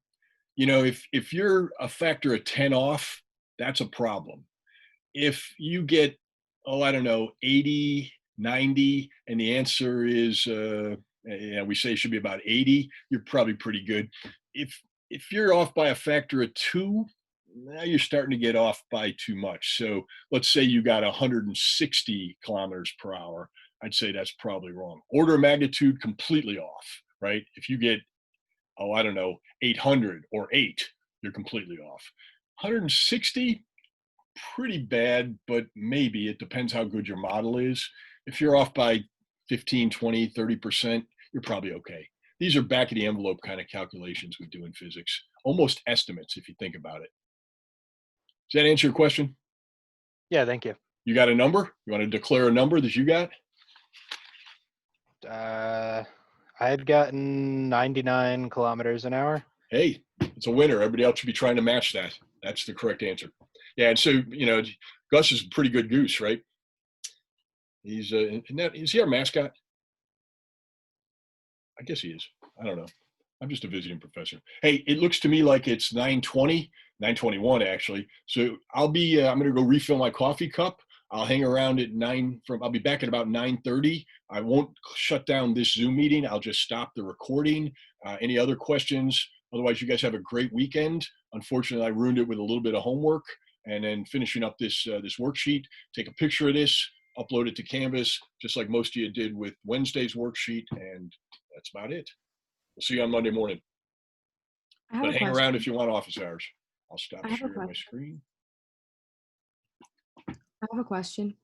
You know, if you're a factor of 10 off, that's a problem. If you get, oh, I don't know, 80, 90, and the answer is, we say it should be about 80, you're probably pretty good. If you're off by a factor of 2, now you're starting to get off by too much. So let's say you got 160 kilometers per hour. I'd say that's probably wrong. Order of magnitude completely off, right? If you get, oh, I don't know, 800 or 8, you're completely off. 160, pretty bad, but maybe it depends how good your model is. If you're off by 15, 20, 30%, you're probably okay. These are back of the envelope kind of calculations we do in physics, almost estimates if you think about it. Does that answer your question? Yeah, thank you. You got a number? You want to declare a number that you got? I had gotten 99 kilometers an hour. Hey, it's a winner. Everybody else should be trying to match that. That's the correct answer. Yeah, and so, Gus is a pretty good goose, right? Is he our mascot? I guess he is. I don't know. I'm just a visiting professor. Hey, it looks to me like it's 9:20, 9:21 actually. So I'm going to go refill my coffee cup. I'll hang around at I'll be back at about 9:30. I won't shut down this Zoom meeting. I'll just stop the recording. Any other questions? Otherwise, you guys have a great weekend. Unfortunately, I ruined it with a little bit of homework and then finishing up this worksheet. Take a picture of this, upload it to Canvas, just like most of you did with Wednesday's worksheet, and that's about it. We'll see you on Monday morning. But hang around if you want office hours. I'll stop sharing my screen. I have a question.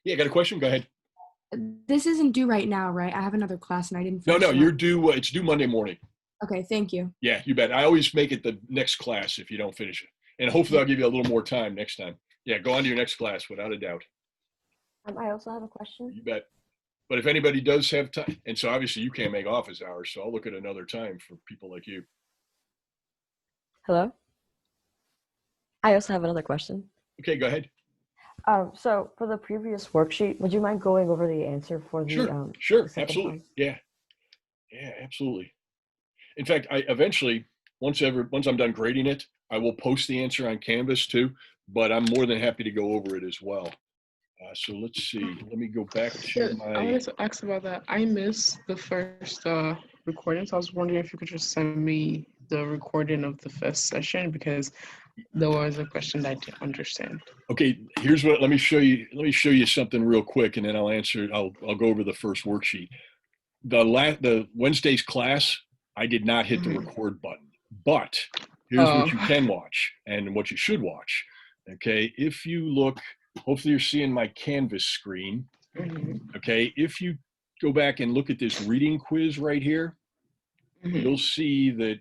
Yeah, got a question? Go ahead. This isn't due right now, right? I have another class and I didn't finish. No, you're due. It's due Monday morning. Okay, thank you. Yeah, you bet. I always make it the next class if you don't finish it. And hopefully I'll give you a little more time next time. Yeah, go on to your next class without a doubt. I also have a question. You bet. But if anybody does have time, and so obviously you can't make office hours, so I'll look at another time for people like you. Hello? I also have another question. Okay, go ahead. So for the previous worksheet, would you mind going over the answer for the Sure, the second absolutely. one? Yeah, absolutely. In fact, I eventually, once I'm done grading it, I will post the answer on Canvas too, but I'm more than happy to go over it as well. So let's see. Let me go back to my. I wanted to ask about that. I missed the first recording, so I was wondering if you could just send me the recording of the first session because there was a question that I didn't understand. Okay, here's what. Let me show you something real quick, and then I'll answer. I'll go over the first worksheet. The Wednesday's class, I did not hit the record button, but here's what you can watch and what you should watch. Okay, if you look. Hopefully you're seeing my Canvas screen. Okay, if you go back and look at this reading quiz right here, you'll see that,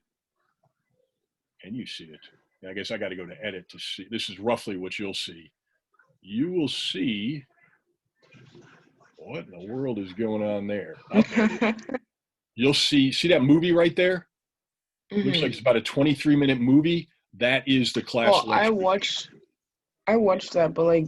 can you see it? I guess I got to go to edit to see. This is roughly what you'll see. You will see, what in the world is going on there? You'll see that movie right there? Looks like it's about a 23-minute movie. That is the class lecture. I watched that, but like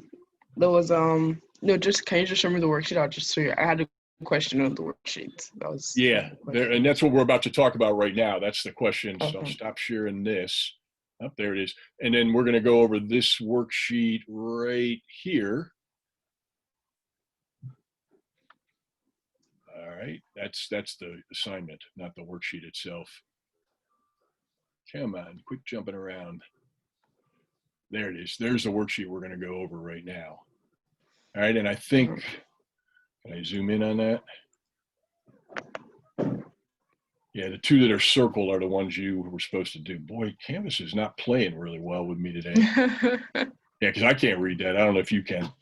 there was no, just can you just show me the worksheet? I'll just show you. I had a question on the worksheet. That was there, and that's what we're about to talk about right now. That's the question. Okay. So I'll stop sharing this. Oh, there it is. And then we're going to go over this worksheet right here. All right, that's the assignment, not the worksheet itself. Come on, quit jumping around. There it is. There's the worksheet we're going to go over right now. All right, and I think, can I zoom in on that? Yeah, the two that are circled are the ones you were supposed to do. Boy, Canvas is not playing really well with me today. Yeah, because I can't read that. I don't know if you can.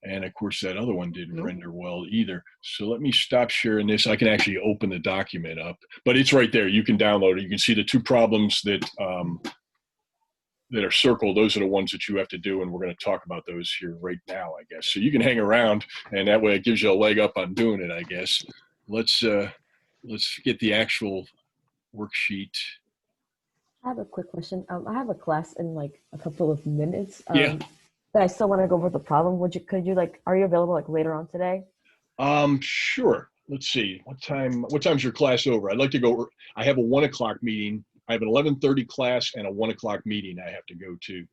And of course, that other one didn't render well either. So let me stop sharing this. I can actually open the document up, but it's right there. You can download it. You can see the two problems that are circled. Those are the ones that you have to do, and we're going to talk about those here right now, I guess. So you can hang around, and that way it gives you a leg up on doing it, I guess. let's get the actual worksheet. I have a quick question. I have a class in like a couple of minutes. Yeah. But I still want to go over the problem. Could you like, are you available like later on today? Sure. Let's see. What time's your class over? I'd like to go. I have a 1 o'clock meeting. I have an 11:30 class and a 1 o'clock meeting I have to go to.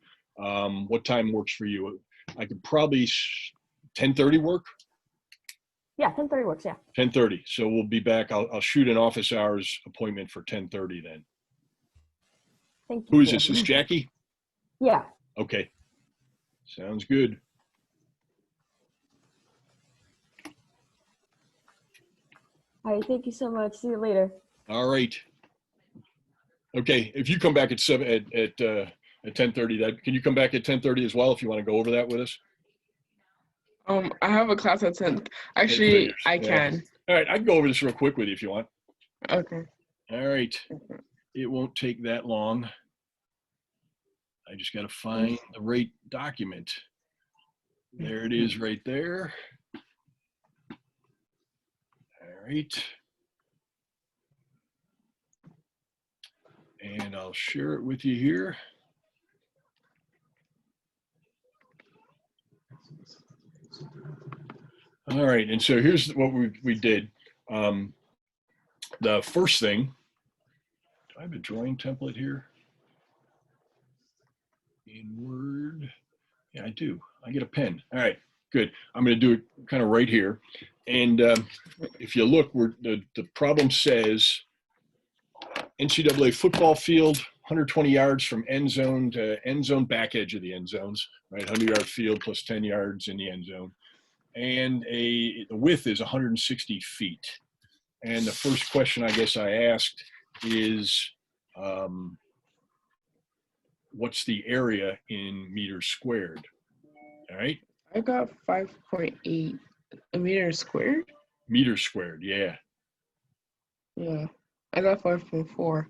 What time works for you? I could probably 10:30 work. Yeah, 10:30 works. Yeah. 10:30. So we'll be back. I'll shoot an office hours appointment for 10:30 then. Thank you. Who is this? Is this Jackie? Yeah. Okay. Sounds good. All right. Thank you so much. See you later. All right. Okay. If you come back at 10:30, can you come back at 10:30 as well if you want to go over that with us? I have a class at 10. Actually, I can. All right. I can go over this real quick with you if you want. Okay. All right. It won't take that long. I just got to find the right document. There it is right there. All right. And I'll share it with you here. All right. And so here's what we did. The first thing, do I have a drawing template here? In Word. Yeah, I do. I get a pen. All right, good. I'm going to do it kind of right here. And if you look, the problem says NCAA football field, 120 yards from end zone to end zone, back edge of the end zones, right? 100-yard field plus 10 yards in the end zone. And the width is 160 feet. And the first question I guess I asked is, what's the area in meters squared? All right. I got 5.8 meters squared. Meters squared, yeah. Yeah. I got 5.4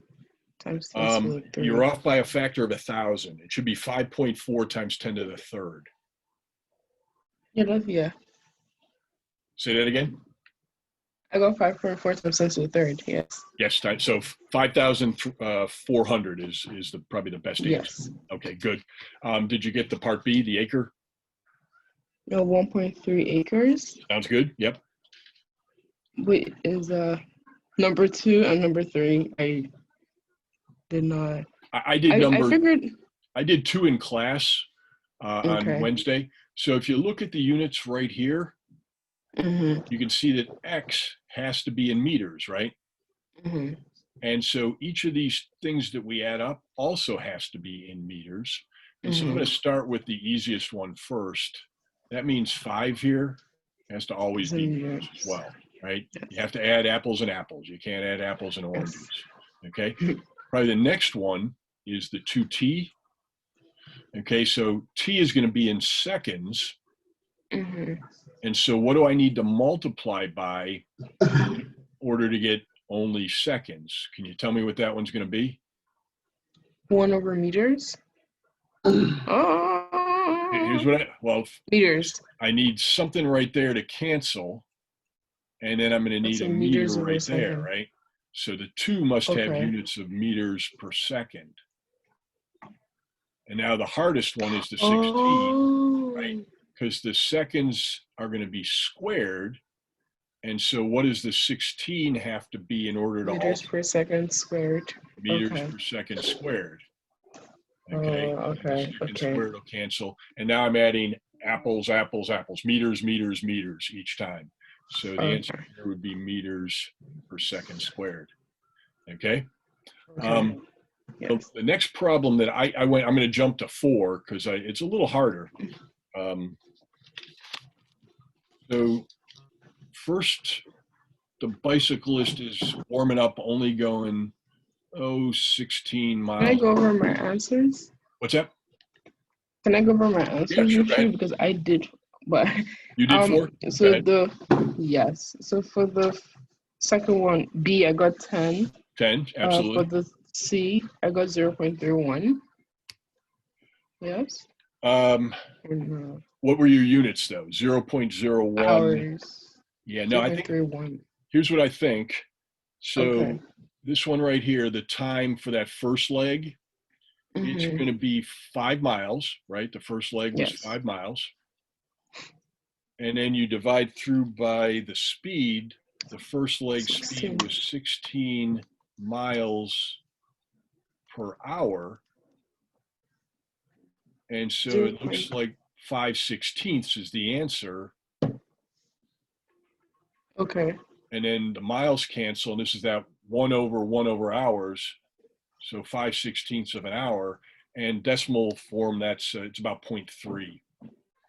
times 10 to the third. You're off by a factor of 1,000. It should be 5.4 times 10 to the third. Yeah. Say that again. I got 5.4 times 10 to the third. Yes. Yes. So 5,400 is probably the best answer. Yes. Okay, good. Did you get the part B, the acre? No, 1.3 acres. Sounds good. Yep. Wait, is number 2 and number 3? I did not. I did I figured. I did 2 in class on Wednesday. So if you look at the units right here, you can see that X has to be in meters, right? And so each of these things that we add up also has to be in meters. And so I'm going to start with the easiest one first. That means 5 here has to always be meters as well, right? Yes. You have to add apples and apples. You can't add apples and oranges, okay? Probably the next one is the 2T. Okay, so T is going to be in seconds. And so what do I need to multiply by in order to get only seconds? Can you tell me what that one's going to be? 1 over meters. Here's what meters. I need something right there to cancel. And then I'm going to need a meter right there, right? So the 2 must have units of meters per second. And now the hardest one is the 16, right? Because the seconds are going to be squared. And so what does the 16 have to be in order to meters per second squared? Meters per second squared. Okay. Squared will cancel. And now I'm adding apples, meters, each time. So the answer here would be meters per second squared. Okay. So the next problem that I'm going to jump to 4 because it's a little harder. So first, the bicyclist is warming up, only going 16 miles. Can I go over my answers? What's that? Can I go over my answers? Yeah, sure, because I did, but you did 4. So yes. So for the second one, B, I got 10. 10, absolutely. For the C, I got 0.31. Yes. What were your units though? 0.01. Hours. Yeah, no, I think. here's what I think. So Okay. this one right here, the time for that first leg, it's Mhm. going to be 5 miles, right? The first leg was Yes. 5 miles. And then you divide through by the speed. The first leg 16. speed was 16 miles per hour. And so Zero it looks point- like 5/16 is the answer. Okay. And then the miles cancel, and this is that 1/1 hours. So 5/16 of an hour. And decimal form, that's it's about 0.3,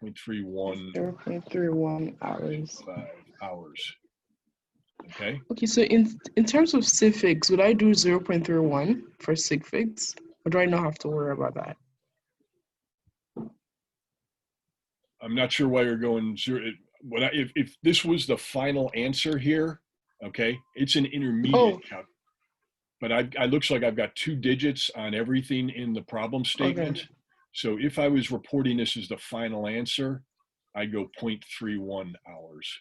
0.31 0.31 hours. hours. Okay. Okay, so in terms of sig figs, would I do 0.31 for sig figs? Or do I not have to worry about that? I'm not sure why you're going zero. If this was the final answer here, okay, it's an intermediate count. But I looks like I've got 2 digits on everything in the problem statement. Okay. So if I was reporting this as the final answer, I'd go 0.31 hours.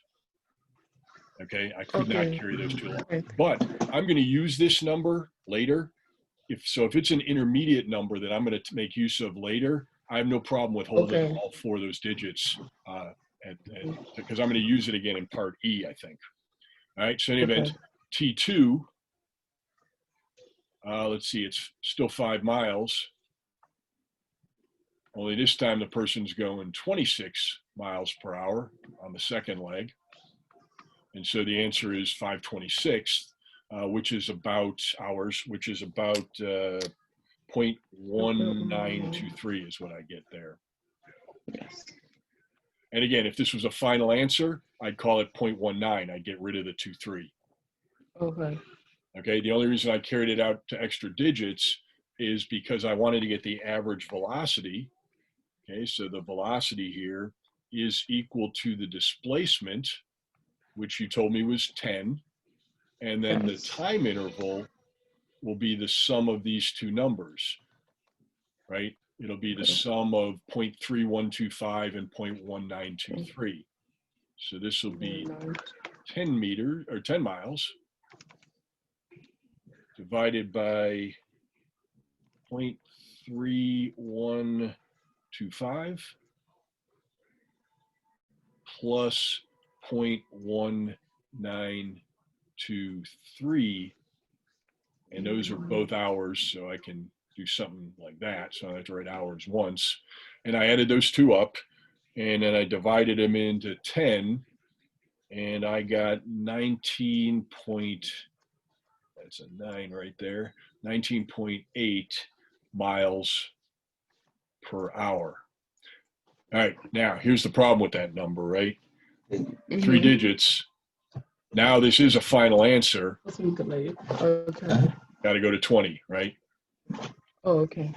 Okay, I could not Okay. carry those too long. Okay. But I'm going to use this number later. If it's an intermediate number that I'm going to make use of later, I have no problem with holding Okay. all 4 of those digits because I'm going to use it again in part E, I think. All right, so in any event, T2, let's see, it's still 5 miles. Only this time the person's going 26 miles per hour on the second leg. And so the answer is 5/26, which is about hours, which is about 0.1923 is what I get there. Yes. And again, if this was a final answer, I'd call it 0.19. I'd get rid of the 23. Okay. Okay, the only reason I carried it out to extra digits is because I wanted to get the average velocity. Okay, so the velocity here is equal to the displacement, which you told me was 10. And then the time interval will be the sum of these 2 numbers, right? It'll be the sum of 0.3125 and 0.1923. So this will be 10 meters or 10 miles divided by 0.3125 plus 0.1923. And those are both hours, so I can do something like that. So I have to write hours once. And I added those 2 up, and then I divided them into 10, and I got 19 point, that's a 9 right there, 19.8 miles per hour. All right, now here's the problem with that number, right? 3 digits. Now this is a final answer. Okay. Got to go to 20, right? Oh, okay.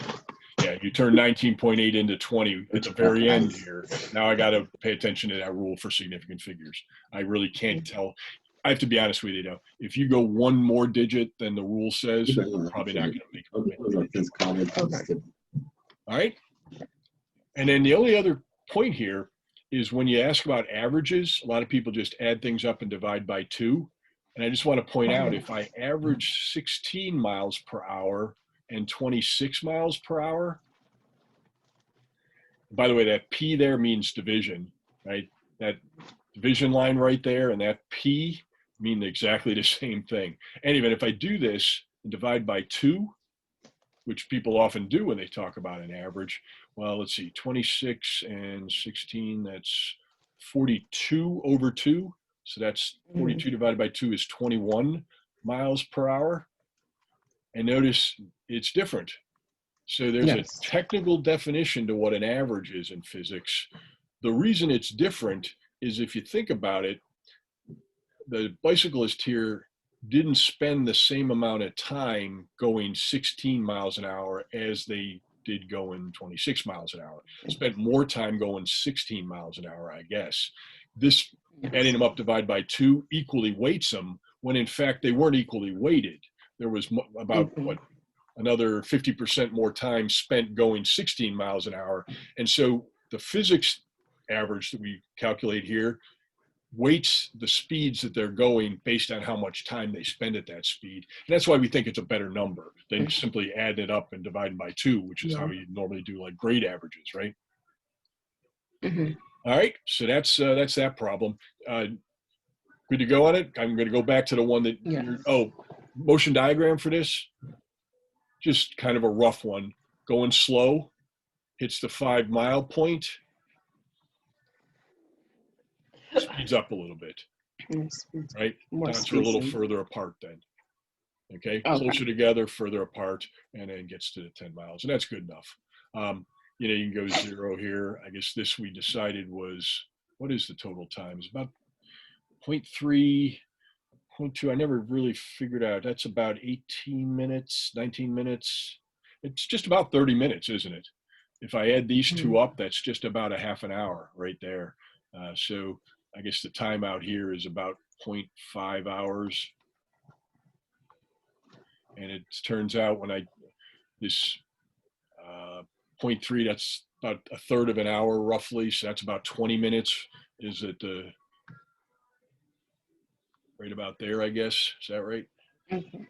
Yeah, you turn 19.8 into 20 at the very end here. Now I got to pay attention to that rule for significant figures. I really can't tell. I have to be honest with you, though. If you go 1 more digit than the rule says, you're probably not going to make it. Okay. All right. And then the only other point here is when you ask about averages, a lot of people just add things up and divide by 2. And I just want to point out, if I average 16 miles per hour and 26 miles per hour, by the way, that P there means division, right? That division line right there and that P mean exactly the same thing. And even if I do this and divide by 2, which people often do when they talk about an average, well, let's see, 26 and 16, that's 42 over 2. So that's 42 divided by 2 is 21 miles per hour. And notice it's different. So there's a technical definition to what an average is in physics. The reason it's different is if you think about it, the bicyclist here didn't spend the same amount of time going 16 miles an hour as they did going 26 miles an hour. Spent more time going 16 miles an hour, I guess. This adding them up divided by 2 equally weights them when in fact they weren't equally weighted. There was about another 50% more time spent going 16 miles an hour. And so the physics average that we calculate here weights the speeds that they're going based on how much time they spend at that speed. And that's why we think it's a better number than simply adding it up and dividing by 2, which is how you normally do like grade averages, right? Mm-hmm. All right, so that's that problem. Good to go on it. I'm going to go back to the one that motion diagram for this. Just kind of a rough one. Going slow, hits the 5 mile point, speeds up a little bit, right? Dots are a little further apart then. Okay, closer together, further apart, and then gets to the 10 miles, and that's good enough. You can go 0 here. I guess this we decided was, what is the total time? It's about 0.3, 0.2. I never really figured out. That's about 18 minutes, 19 minutes. It's just about 30 minutes, isn't it? If I add these two up, that's just about a half an hour right there. So I guess the time out here is about 0.5 hours. And it turns out when this 0.3, that's about a third of an hour roughly. So that's about 20 minutes. Is it right about there, I guess? Is that right? Mm-hmm.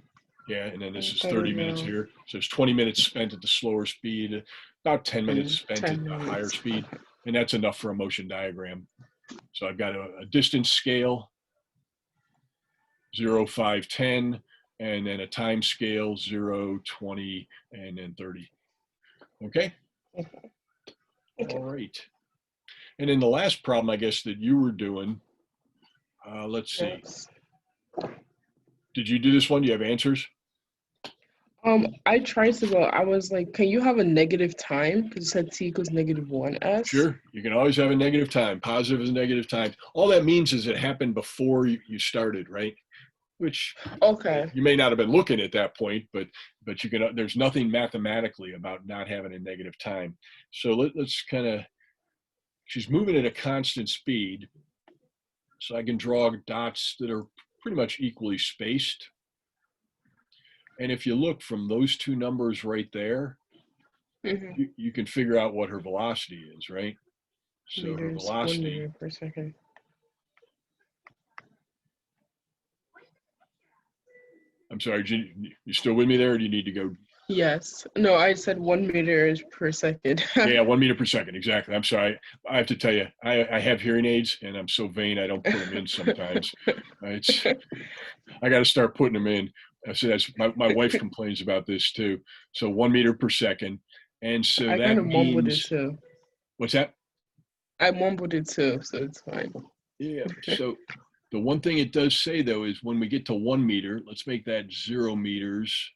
Yeah, and then this is 30 minutes here. So it's 20 minutes spent at the slower speed, about 10 minutes spent at the higher speed. And that's enough for a motion diagram. So I've got a distance scale, 0, 5, 10, and then a time scale, 0, 20, and then 30. Okay? All right. And then the last problem, I guess, that you were doing, let's see. Did you do this one? Do you have answers? I tried to go. I was like, can you have a negative time? Because it said t equals -1s. Sure. You can always have a negative time. Positive is negative time. All that means is it happened before you started, right? Which you may not have been looking at that point, but you can. There's nothing mathematically about not having a negative time. So let's kind of. She's moving at a constant speed, so I can draw dots that are pretty much equally spaced. And if you look from those two numbers right there, you can figure out what her velocity is, right? So her velocity 1 meter per second. I'm sorry, you still with me there, or do you need to go? Yes. No, I said 1 meter per second. Yeah, 1 meter per second, exactly. I'm sorry. I have to tell you, I have hearing aids, and I'm so vain I don't put them in sometimes. I got to start putting them in. I said my wife complains about this too. So 1 meter per second, and so I that kind of means, mumbled it too. What's that? I mumbled it too, so it's fine. Yeah. So the one thing it does say though is when we get to 1 meter, let's make that 0 meters,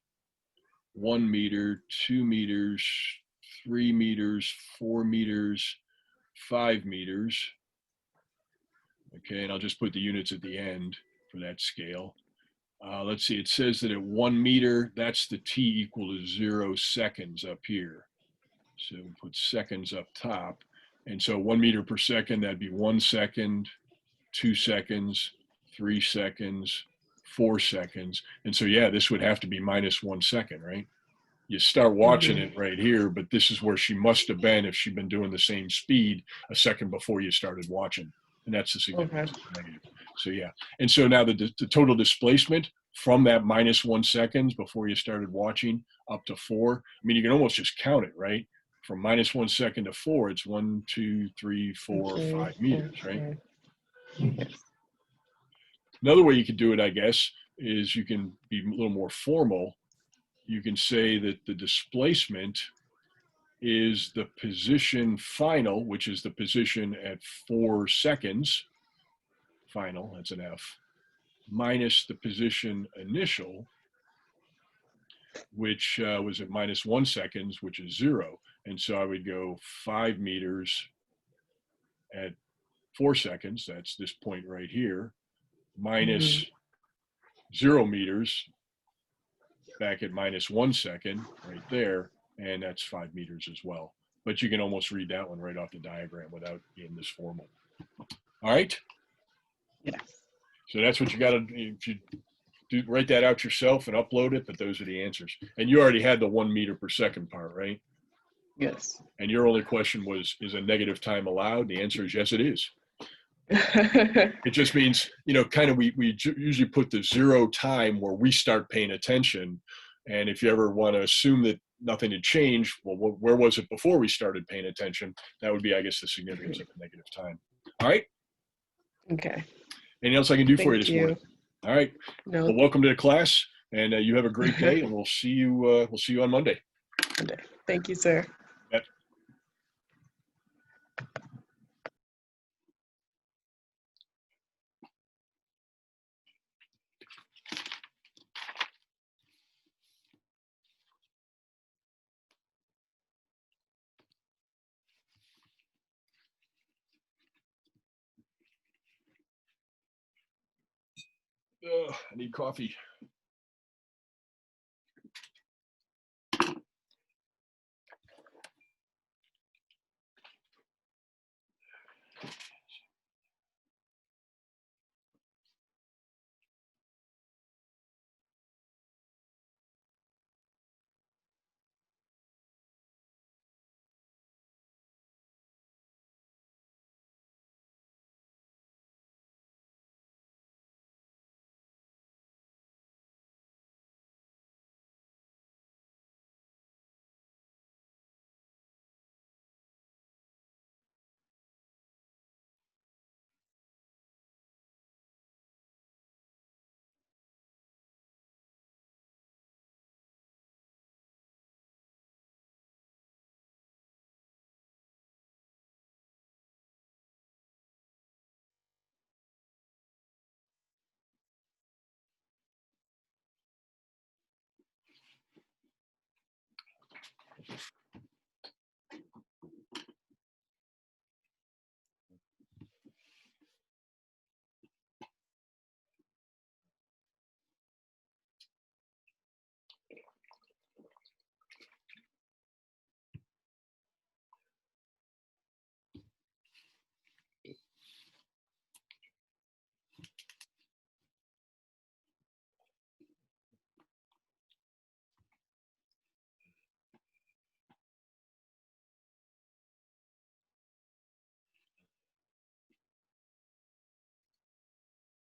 1 meter, 2 meters, 3 meters, 4 meters, 5 meters. Okay, and I'll just put the units at the end for that scale. Let's see, it says that at 1 meter, that's the t equal to 0 seconds up here. So we put seconds up top. And so 1 meter per second, that'd be 1 second, 2 seconds, 3 seconds, 4 seconds. And so, yeah, this would have to be -1 second, right? You start watching it right here, but this is where she must have been if she'd been doing the same speed a second before you started watching. And that's the significance of the negative. So, yeah. And so now the total displacement from that -1 seconds before you started watching up to 4, I mean, you can almost just count it, right? From -1 second to 4, it's 1, 2, 3, 4, 5 meters, right? Another way you could do it, I guess, is you can be a little more formal. You can say that the displacement is the position final, which is the position at 4 seconds, final, that's an F, minus the position initial, which was at -1 seconds, which is 0. And so I would go 5 meters at 4 seconds, that's this point right here, minus 0 meters back at -1 second right there, and that's 5 meters as well. But you can almost read that one right off the diagram without being this formal. All right? Yes. So that's what you got to, if you write that out yourself and upload it, but those are the answers. And you already had the 1 meter per second part, right? Yes. And your only question was, is a negative time allowed? The answer is yes, it is. It just means, kind of we usually put the 0 time where we start paying attention. And if you ever want to assume that nothing had changed, well, where was it before we started paying attention? That would be, I guess, the significance of the negative time. All right. Okay. Anything else I can do for you Thank this you. morning? All right. No. Well, welcome to the class, and you have a great day, and we'll see you on Monday. Thank you, sir. Yep. Ugh, I need coffee.